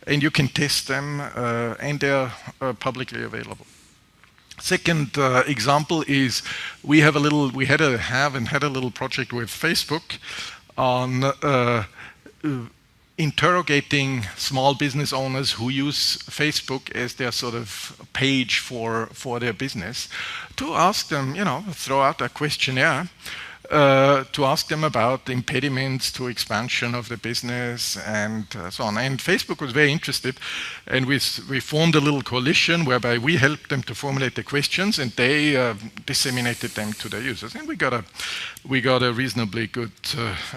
you can test them, and they're publicly available. Second example is we had a little project with Facebook on interrogating small business owners who use Facebook as their sort of page for their business, to ask them, throw out a questionnaire to ask them about impediments to expansion of the business and so on. And Facebook was very interested, and we formed a little coalition whereby we helped them to formulate the questions, and they disseminated them to their users. And we got a reasonably good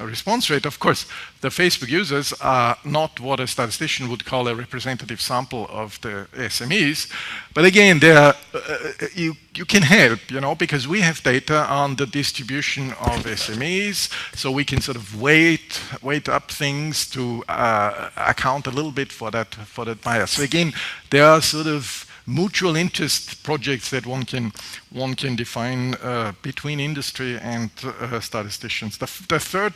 response rate. Of course, the Facebook users are not what a statistician would call a representative sample of the SMEs, but again, you can help, because we have data on the distribution of SMEs, so we can sort of weight up things to account a little bit for that bias. So again, there are sort of mutual interest projects that one can define between industry and statisticians. The third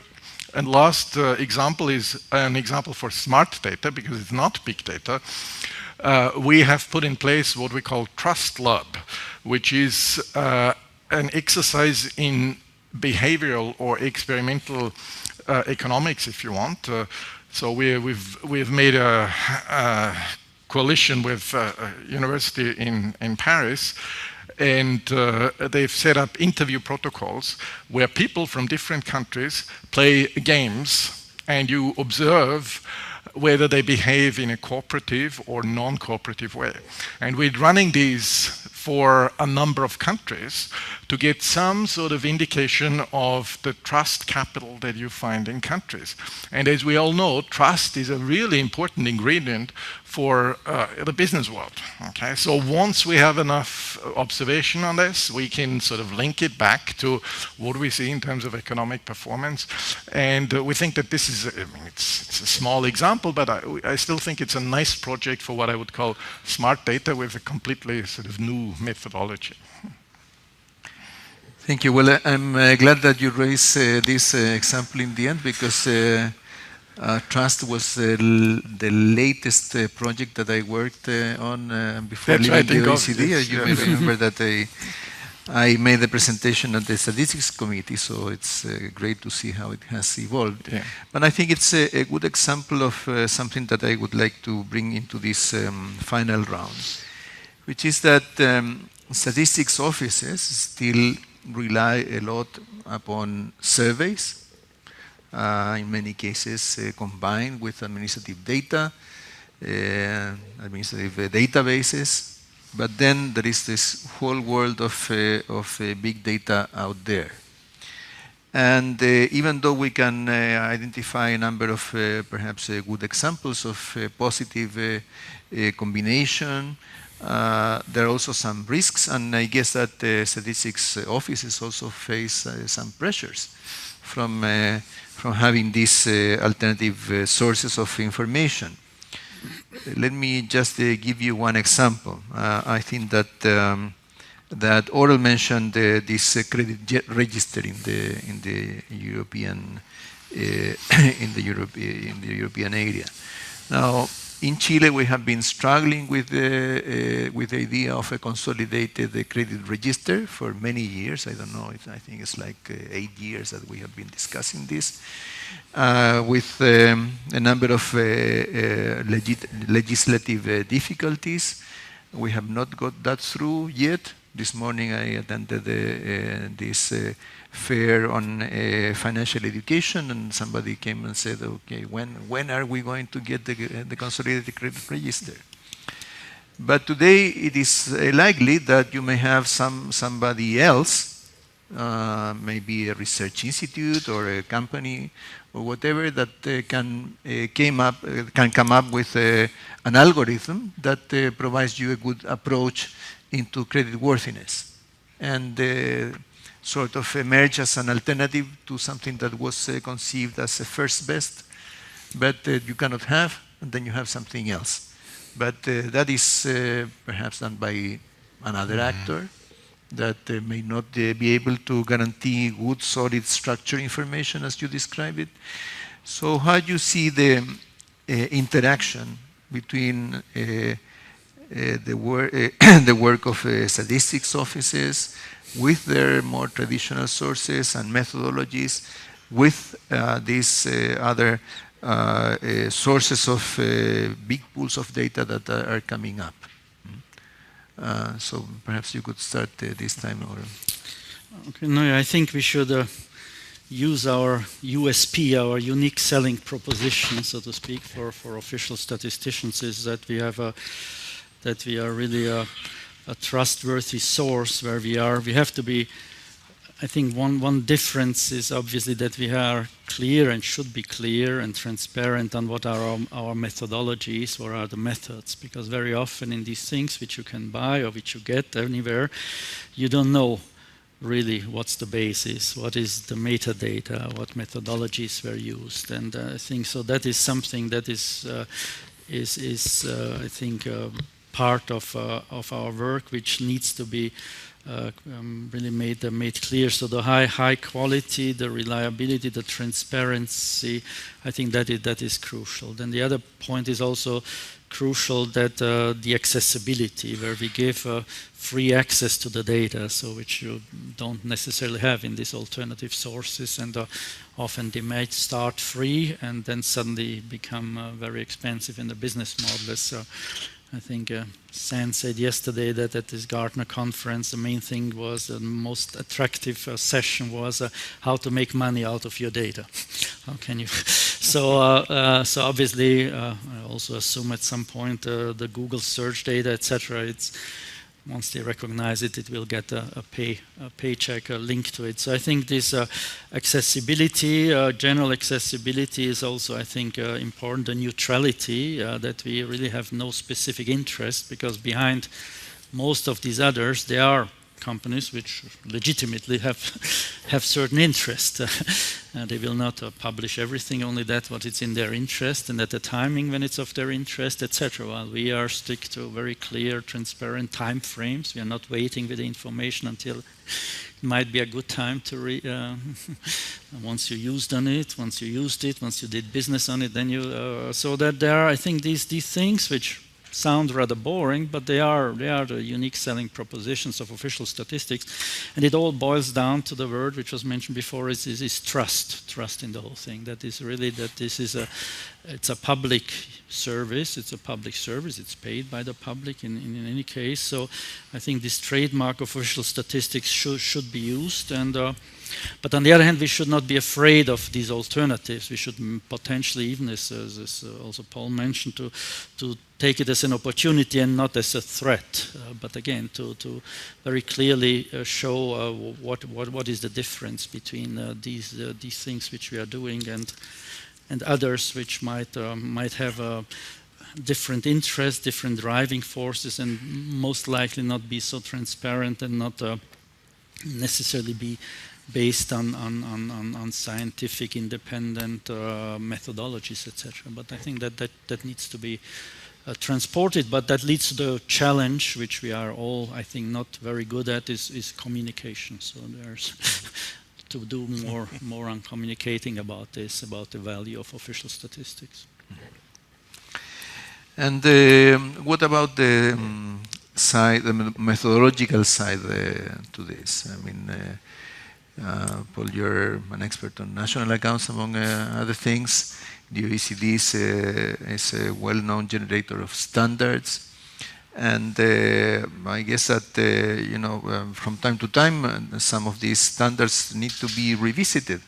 and last example is an example for smart data, because it's not big data. We have put in place what we call Trust Lab, which is an exercise in behavioral or experimental economics, if you want. So we've made a coalition with a university in Paris, and they've set up interview protocols where people from different countries play games, and you observe whether they behave in a cooperative or non-cooperative way. And we're running these for a number of countries to get some sort of indication of the trust capital that you find in countries. And as we all know, trust is a really important ingredient for the business world. Okay, so once we have enough observation on this, we can sort of link it back to what we see in terms of economic performance. And we think that this is, it's a small example, but I still think it's a nice project for what I would call smart data with a completely sort of new methodology. Thank you. Well, I'm glad that you raised this example in the end, because Trust was the latest project that I worked on before leaving the OECD. Yes, you may remember that I made the presentation at the Statistics Committee, so it's great to see how it has evolved. Yeah. But I think it's a good example of something that I would like to bring into this final round, which is that statistics offices still rely a lot upon surveys, in many cases combined with administrative data, administrative databases, but then there is this whole world of big data out there. And even though we can identify a number of perhaps good examples of positive combination, There are also some risks, and I guess that the statistics offices also face some pressures from having these alternative sources of information. Let me just give you one example. I think that that Aurel mentioned this credit register in the European in the European area. Now, in Chile, we have been struggling with the idea of a consolidated credit register for many years. I don't know, I think it's like 8 years that we have been discussing this, with a number of legislative difficulties. We have not got that through yet. This morning I attended this fair on financial education, and somebody came and said, okay, when are we going to get the consolidated credit register? But today it is likely that you may have somebody else, maybe a research institute or a company or whatever, that can come up with an algorithm that provides you a good approach into creditworthiness, and sort of emerge as an alternative to something that was conceived as a first best, but you cannot have, and then you have something else. But that is perhaps done by another actor that may not be able to guarantee good, solid structure information as you describe it. So how do you see the interaction between the work of statistics offices with their more traditional sources and methodologies, with these other sources of big pools of data that are coming up? So perhaps you could start this time, Aurel. Okay, no, I think we should use our USP, our unique selling proposition, so to speak, for official statisticians, is that we have that we are really a trustworthy source where we are. We have to be, I think one difference is obviously that we are clear and should be clear and transparent on what are our methodologies, what are the methods, because very often in these things which you can buy or which you get anywhere, you don't know really what's the basis, what is the metadata, what methodologies were used, and I think so that is something that is I think part of our work, which needs to be really made clear. So the high quality, the reliability, the transparency, I think that is crucial. Then the other point is also crucial, that the accessibility, where we give free access to the data, so which you don't necessarily have in these alternative sources, and often they might start free and then suddenly become very expensive in the business model. So I think Sam said yesterday that at this Gartner conference, the main thing was, the most attractive session was how to make money out of your data. How can you? So obviously, I also assume at some point the Google search data, etc. It's once they recognize it, it will get a paycheck, a link to it. So I think this accessibility, general accessibility, is also, I think, important. The neutrality, that we really have no specific interest, because behind most of these others, there are companies which legitimately have certain interest. They will not publish everything, only that what it's in their interest, and at the timing when it's of their interest, etc. While we are stick to very clear, transparent time frames. We are not waiting with the information until it might be a good time to once you used it, once you did business on it, then you so that there are, I think, these things which sound rather boring, but they are the unique selling propositions of official statistics, and it all boils down to the word which was mentioned before, is trust in the whole thing. That is really that this is it's a public service. It's a public service. It's paid by the public in any case. So I think this trademark of official statistics should be used, and but on the other hand, we should not be afraid of these alternatives. We should potentially, even as also Paul mentioned, to take it as an opportunity and not as a threat. But again, to very clearly show what is the difference between these things which we are doing and others which might have different interests, different driving forces, and most likely not be so transparent and not necessarily be based on scientific independent methodologies, etc. But I think that needs to be transported, but that leads to the challenge, which we are all, I think, not very good at, is communication. So there's to do more on communicating about this, about the value of official statistics. And what about the side, the methodological side to this? I mean, Paul, you're an expert on national accounts, among other things. The OECD is a well-known generator of standards, and I guess that from time to time some of these standards need to be revisited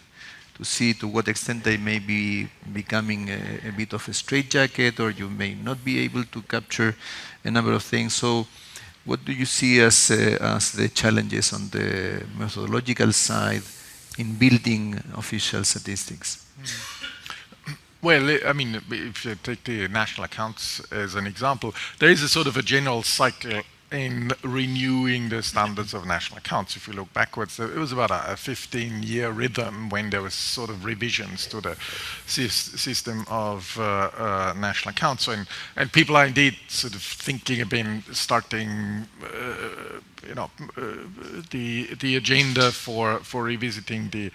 to see to what extent they may be becoming a bit of a straitjacket, or you may not be able to capture a number of things. So what do you see as the challenges on the methodological side in building official statistics? Well, I mean, if you take the national accounts as an example, there is a sort of a general cycle in renewing the standards of national accounts. If you look backwards, it was about a 15-year rhythm when there was sort of revisions to the system of national accounts. So and people are indeed sort of thinking about starting, the agenda for revisiting the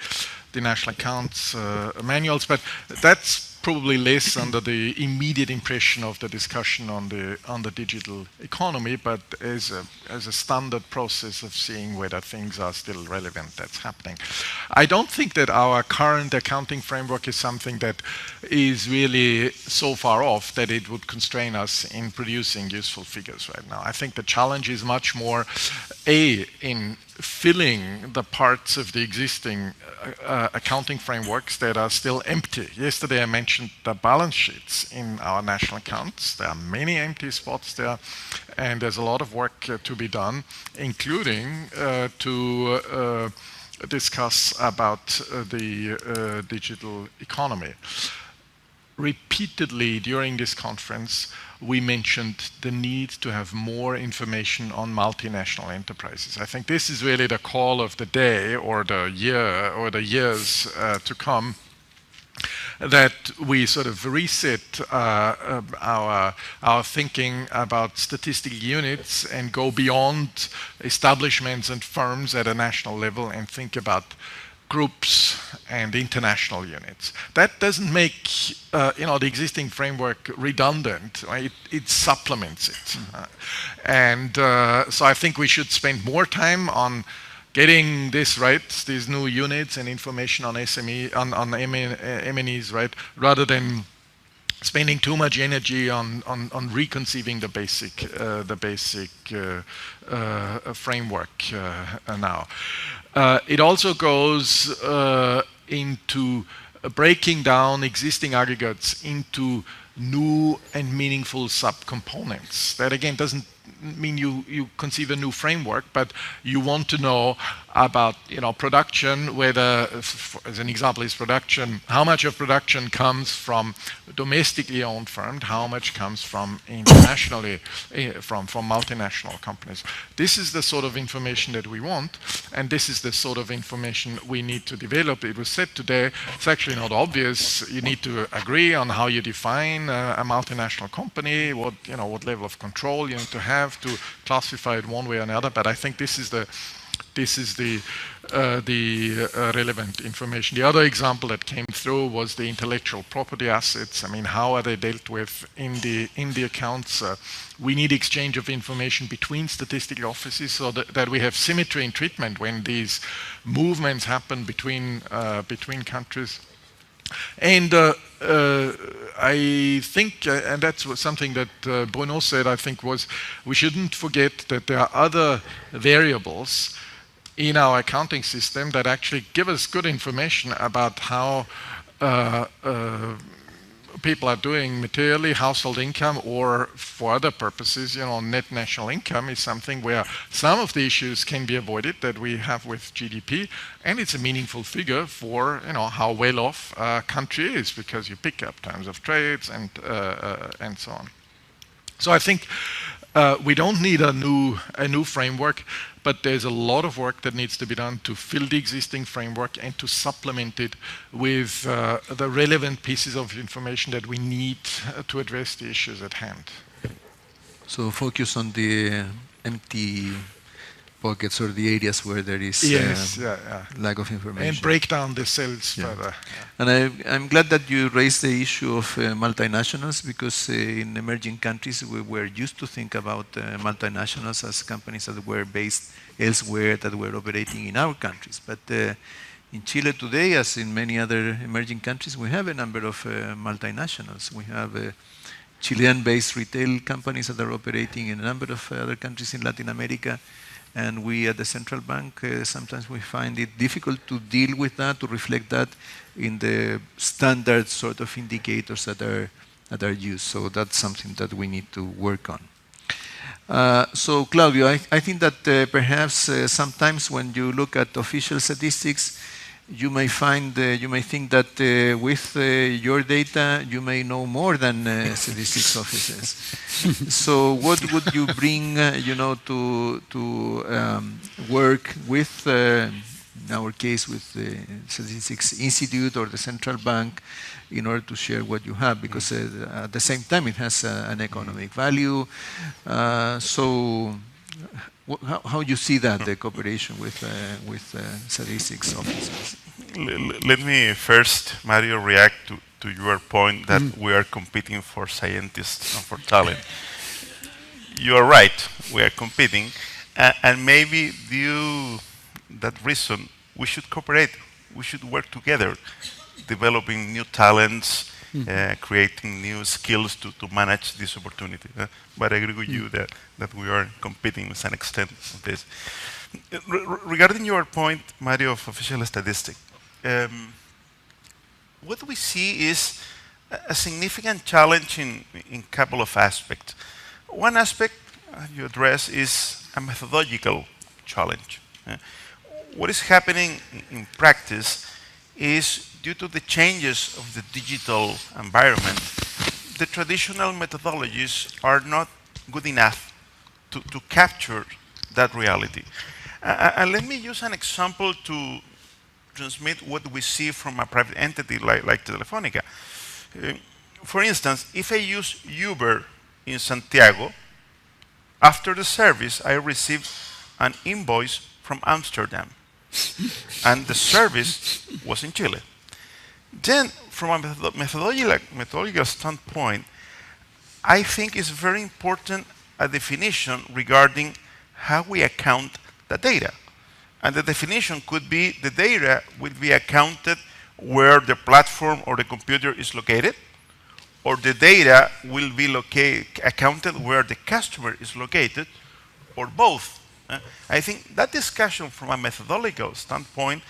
national accounts manuals, but that's probably less under the immediate impression of the discussion on the digital economy, but as a standard process of seeing whether things are still relevant. That's happening. I don't think that our current accounting framework is something that is really so far off that it would constrain us in producing useful figures right now. I think the challenge is much more in filling the parts of the existing accounting frameworks that are still empty. Yesterday I mentioned the balance sheets in our national accounts. There are many empty spots there, and there's a lot of work to be done, including to discuss about the digital economy. Repeatedly during this conference, we mentioned the need to have more information on multinational enterprises. I think this is really the call of the day, or the year, or the years to come, that we sort of reset our thinking about statistical units and go beyond establishments and firms at a national level and think about groups and international units. That doesn't make the existing framework redundant, right? It supplements it. And so I think we should spend more time on getting this right, these new units and information on M&Es, right, rather than spending too much energy on reconceiving the basic framework now. It also goes into breaking down existing aggregates into new and meaningful subcomponents. That again doesn't mean you conceive a new framework, but you want to know about production, whether, as an example, is production, how much of production comes from domestically owned firms, how much comes from internationally, from multinational companies. This is the sort of information that we want, and this is the sort of information we need to develop. It was said today, it's actually not obvious. You need to agree on how you define a multinational company, what level of control you need to have to classify it one way or another. But I think this is the relevant information. The other example that came through was the intellectual property assets. I mean, how are they dealt with in the accounts? We need exchange of information between statistical offices so that we have symmetry in treatment when these movements happen between countries. And I think, and that's something that Bruno said, I think, was we shouldn't forget that there are other variables in our accounting system that actually give us good information about how people are doing materially. Household income, or for other purposes, net national income is something where some of the issues can be avoided that we have with GDP, and it's a meaningful figure for how well off a country is, because you pick up terms of trades and so on. So I think we don't need a new framework, but there's a lot of work that needs to be done to fill the existing framework and to supplement it with the relevant pieces of information that we need to address the issues at hand. So focus on the empty pockets or the areas where there is lack of information. And break down the cells further. And I'm glad that you raised the issue of multinationals, because in emerging countries we were used to think about multinationals as companies that were based elsewhere, that were operating in our countries. But in Chile today, as in many other emerging countries, we have a number of multinationals. We have Chilean-based retail companies that are operating in a number of other countries in Latin America. And we at the central bank, sometimes we find it difficult to deal with that, to reflect that in the standard sort of indicators that are used. So that's something that we need to work on. So Claudio, I think that perhaps sometimes when you look at official statistics, you may find, you may think that with your data, you may know more than statistics offices. So what would you bring, to work with, in our case, with the Statistics Institute or the Central Bank, in order to share what you have? Because at the same time, it has an economic value. So how you see that, the cooperation with statistics officers? Let me first, Mario, react to your point that we are competing for scientists and for talent. You are right, we are competing, and maybe due that reason, we should cooperate, we should work together, developing new talents, creating new skills to manage this opportunity. But I agree with you that we are competing to some extent of this. Regarding your point, Mario, of official statistics, what we see is a significant challenge in a couple of aspects. One aspect you address is a methodological challenge. What is happening in practice is, due to the changes of the digital environment, the traditional methodologies are not good enough to capture that reality. And let me use an example to transmit what we see from a private entity like Telefónica. For instance, if I use Uber in Santiago, after the service, I receive an invoice from Amsterdam, and the service was in Chile. Then, from a methodological standpoint, I think it's very important a definition regarding how we account the data. And the definition could be the data will be accounted where the platform or the computer is located, or the data will be accounted where the customer is located, or both. I think that discussion from a methodological standpoint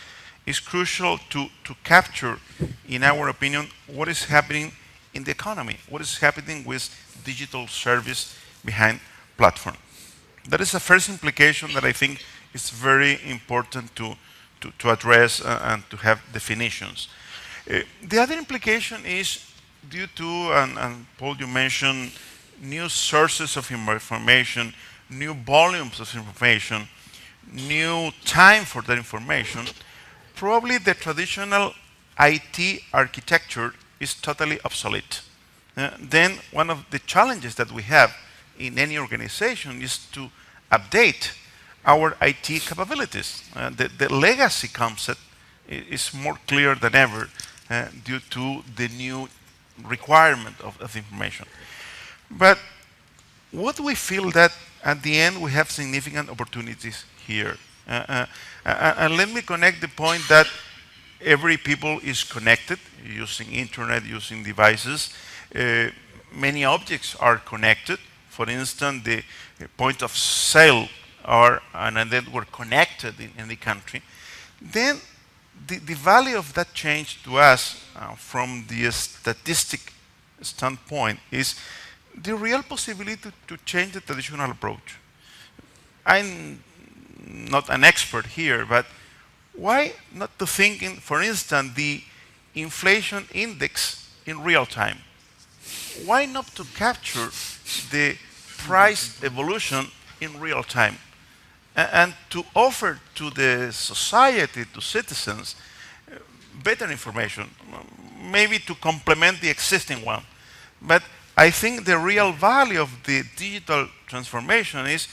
is crucial to capture, in our opinion, what is happening in the economy, what is happening with digital service behind platform. That is the first implication that I think is very important to address and to have definitions. The other implication is due to, and Paul, you mentioned, new sources of information, new volumes of information, new time for that information. Probably the traditional IT architecture is totally obsolete. Then one of the challenges that we have in any organization is to update our IT capabilities. The legacy concept is more clear than ever due to the new requirement of information. But what we feel that at the end we have significant opportunities here. And let me connect the point that every people is connected using internet, using devices. Many objects are connected. For instance, the point of sale are and then were connected in the country. Then the value of that change to us from the statistic standpoint is the real possibility to change the traditional approach. I'm not an expert here, but why not to think in, for instance, the inflation index in real time? why not to capture the price evolution in real time and to offer to the society, to citizens, better information, maybe to complement the existing one. But I think the real value of the digital transformation is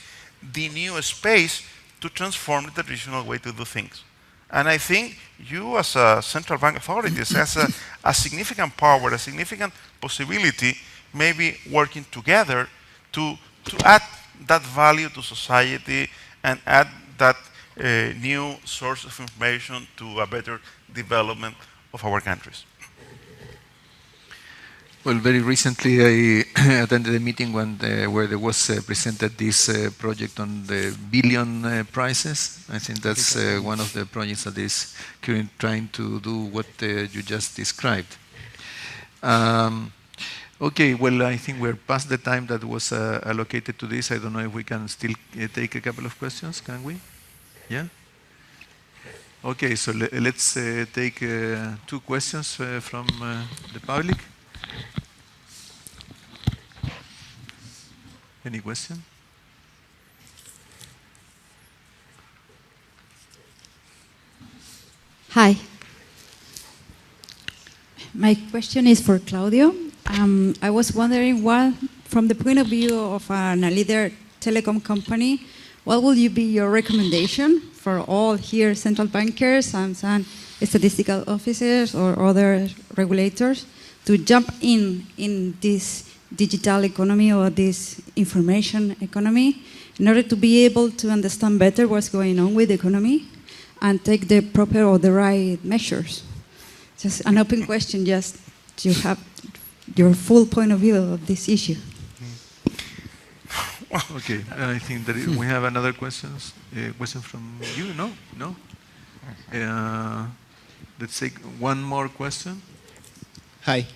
the new space to transform the traditional way to do things. And I think you as a central bank authorities has a significant power, a significant possibility, maybe working together to add that value to society and add that new source of information to a better development of our countries. Well, very recently I attended a meeting where there was presented this project on the billion prices. I think that's one of the projects that is currently trying to do what you just described. Okay, well, I think we're past the time that was allocated to this. I don't know if we can still take a couple of questions, can we? Yeah? Okay, so let's take 2 questions from the public. Any question? Hi. My question is for Claudio. I was wondering what, from the point of view of a leader telecom company, what will you be your recommendation for all here central bankers and some statistical officers or other regulators to jump in this digital economy or this information economy in order to be able to understand better what's going on with the economy and take the proper or the right measures? Just an open question, just to have your full point of view of this issue. Okay, I think that we have another question from you. No. Let's take one more question. Hi.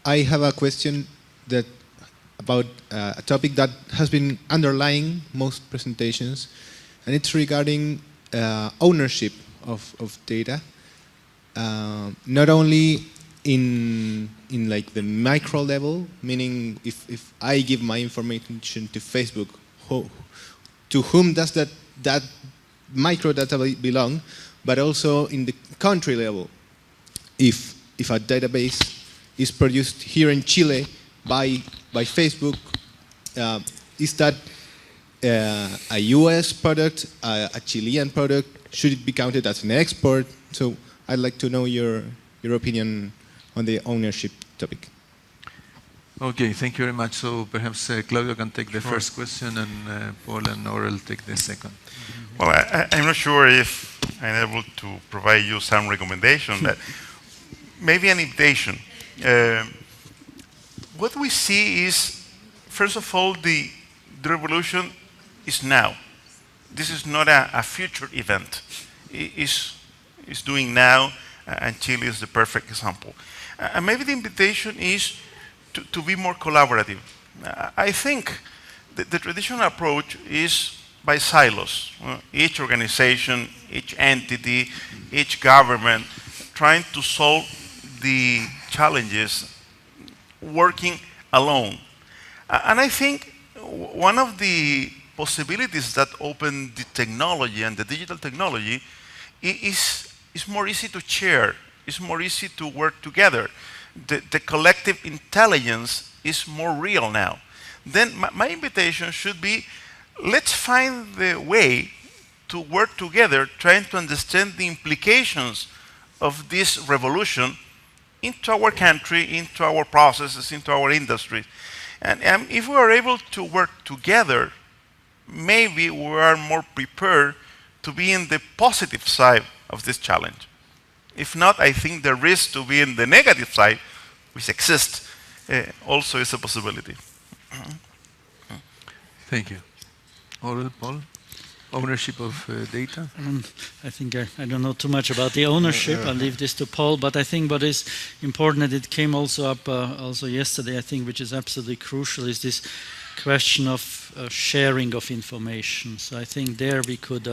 I have a question that about a topic that has been underlying most presentations, and it's regarding ownership of data, not only in like the micro level, meaning if I give my information to Facebook, to whom does that micro data belong, but also in the country level. If a database is produced here in Chile by Facebook, is that a US product, a Chilean product? Should it be counted as an export? So I'd like to know your opinion on the ownership topic. Okay, thank you very much. So perhaps Claudio can take the first question and Paul and Aurel take the second. Well, I'm not sure if I'm able to provide you some recommendation, but maybe an invitation. What we see is, first of all, the revolution is now. This is not a future event. It's doing now, and Chile is the perfect example. And maybe the invitation is to be more collaborative. I think the traditional approach is by silos. Each organization, each entity, each government trying to solve the challenges working alone. And I think one of the possibilities that open the technology and the digital technology is more easy to share. It's more easy to work together. The collective intelligence is more real now. Then my invitation should be, let's find the way to work together, trying to understand the implications of this revolution into our country, into our processes, into our industry. And if we are able to work together, maybe we are more prepared to be in the positive side of this challenge. If not, I think the risk to be in the negative side, which exists, also is a possibility. Thank you. Aurel, Paul? Ownership of data? I think I don't know too much about the ownership. I'll leave this to Paul. But I think what is important, and it came also up also yesterday, I think, which is absolutely crucial, is this question of sharing of information. So I think there we could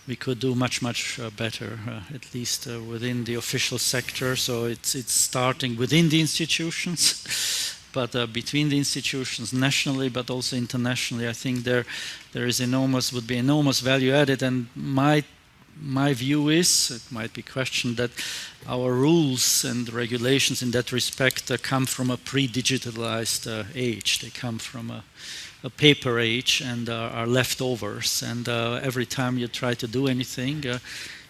we could do much better, at least within the official sector. So it's starting within the institutions, but between the institutions, nationally, but also internationally. I think there is would be enormous value added. And my view is, it might be questioned, that our rules and regulations in that respect come from a pre-digitalized age. They come from a paper age and are leftovers. And every time you try to do anything,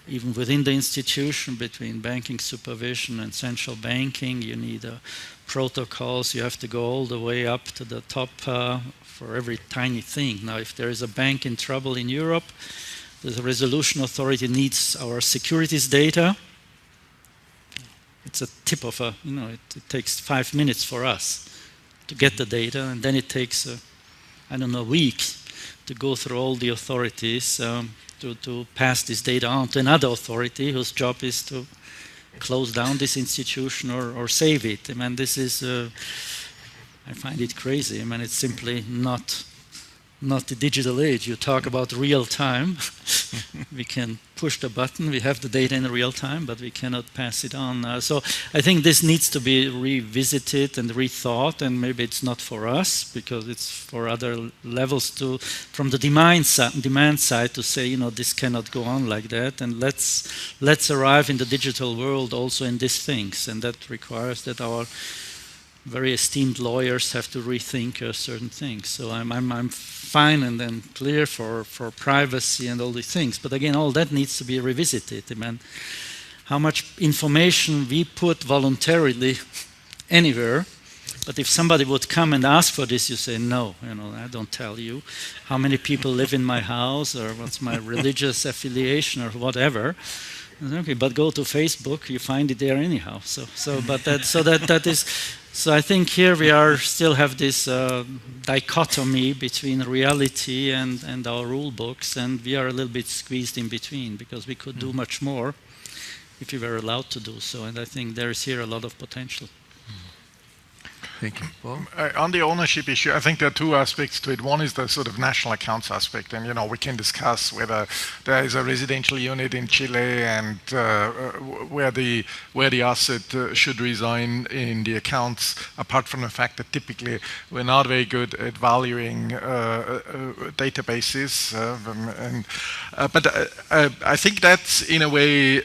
even within the institution, between banking supervision and central banking, you need protocols. You have to go all the way up to the top for every tiny thing. Now, if there is a bank in trouble in Europe, the resolution authority needs our securities data. It's a tip of it takes 5 minutes for us to get the data, and then it takes, I don't know, weeks to go through all the authorities to pass this data on to another authority whose job is to close down this institution or save it. I mean, this is, I find it crazy. I mean, it's simply not the digital age. You talk about real time. We can push the button, we have the data in real time, but we cannot pass it on. So I think this needs to be revisited and rethought, and maybe it's not for us, because it's for other levels from the demand side to say, this cannot go on like that, and let's arrive in the digital world also in these things, and that requires that our very esteemed lawyers have to rethink certain things. So I'm fine and then clear for privacy and all these things. But again, all that needs to be revisited. I mean, how much information we put voluntarily anywhere, but if somebody would come and ask for this, you say, no, I don't tell you how many people live in my house or what's my religious affiliation or whatever. Okay, but go to Facebook, you find it there anyhow. So I think here we still have this dichotomy between reality and our rule books, and we are a little bit squeezed in between, because we could do much more if we were allowed to do so. And I think there is here a lot of potential. Thank you. Paul? On the ownership issue, I think there are two aspects to it. One is the sort of national accounts aspect, and we can discuss whether there is a residential unit in Chile and where the asset should reside in the accounts. Apart from the fact that typically we're not very good at valuing databases, but I think that's in a way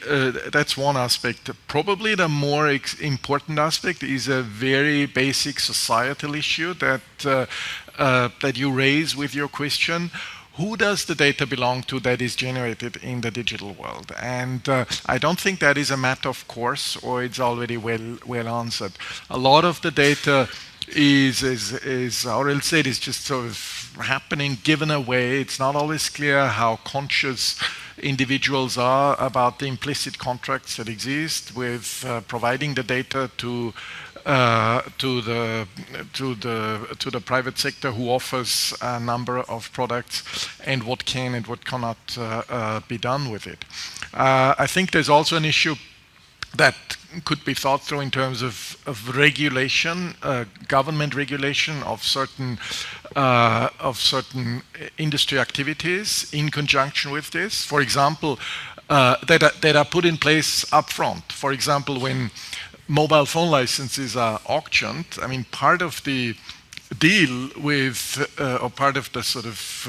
that's one aspect. Probably the more important aspect is a very basic societal issue that you raise with your question. Who does the data belong to that is generated in the digital world? And I don't think that is a matter of course, or it's already well answered. A lot of the data is, as Aurel said, is just sort of happening, given away. It's not always clear how conscious individuals are about the implicit contracts that exist with providing the data to the private sector, who offers a number of products, and what can and what cannot be done with it. I think there's also an issue that could be thought through in terms of regulation, government regulation of certain industry activities in conjunction with this. For example, that are put in place up front. For example, when mobile phone licenses are auctioned, I mean, part of the deal with, or part of the sort of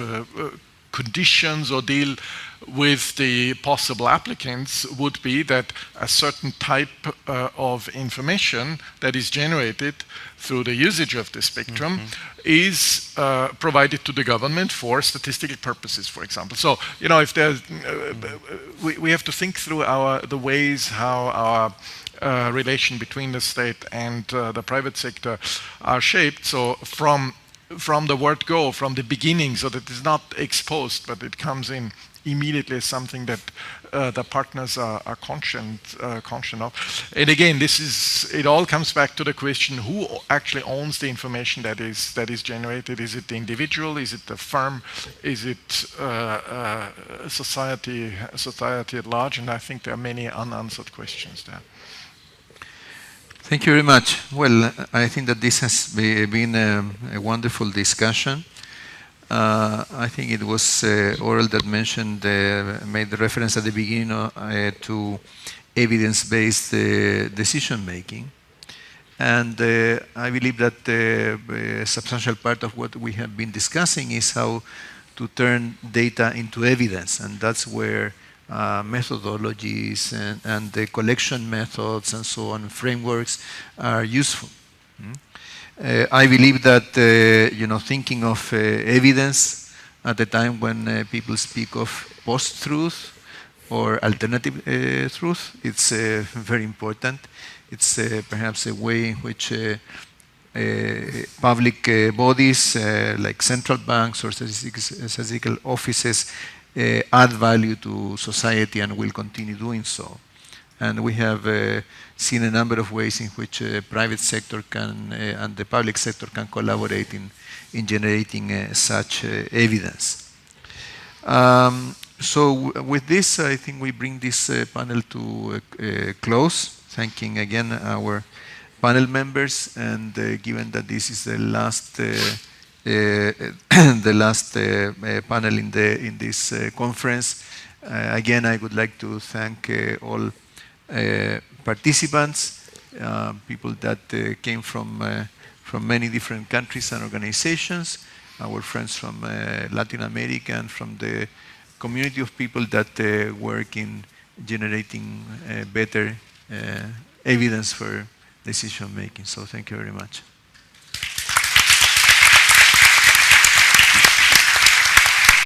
conditions or deal with the possible applicants would be that a certain type of information that is generated through the usage of the spectrum is provided to the government for statistical purposes, for example. So, if there's, we have to think through the ways how our relation between the state and the private sector are shaped. So from the word go, from the beginning, so that it's not exposed, but it comes in immediately as something that the partners are conscient of. And again, it all comes back to the question: who actually owns the information that is generated? Is it the individual? Is it the firm? Is it society at large? And I think there are many unanswered questions there. Thank you very much. Well, I think that this has been a wonderful discussion. I think it was Aurel that mentioned, made the reference at the beginning to evidence-based decision-making. And I believe that a substantial part of what we have been discussing is how to turn data into evidence, and that's where methodologies and the collection methods and so on, frameworks are useful. I believe that thinking of evidence at the time when people speak of post-truth or alternative truth, it's very important. It's perhaps a way in which public bodies like central banks or statistical offices add value to society and will continue doing so. And we have seen a number of ways in which private sector can and the public sector can collaborate in generating such evidence. So with this, I think we bring this panel to a close, thanking again our panel members, and given that this is the last panel in this conference, again I would like to thank all participants, people that came from many different countries and organizations, our friends from Latin America, and from the community of people that work in generating better evidence for decision making. So thank you very much.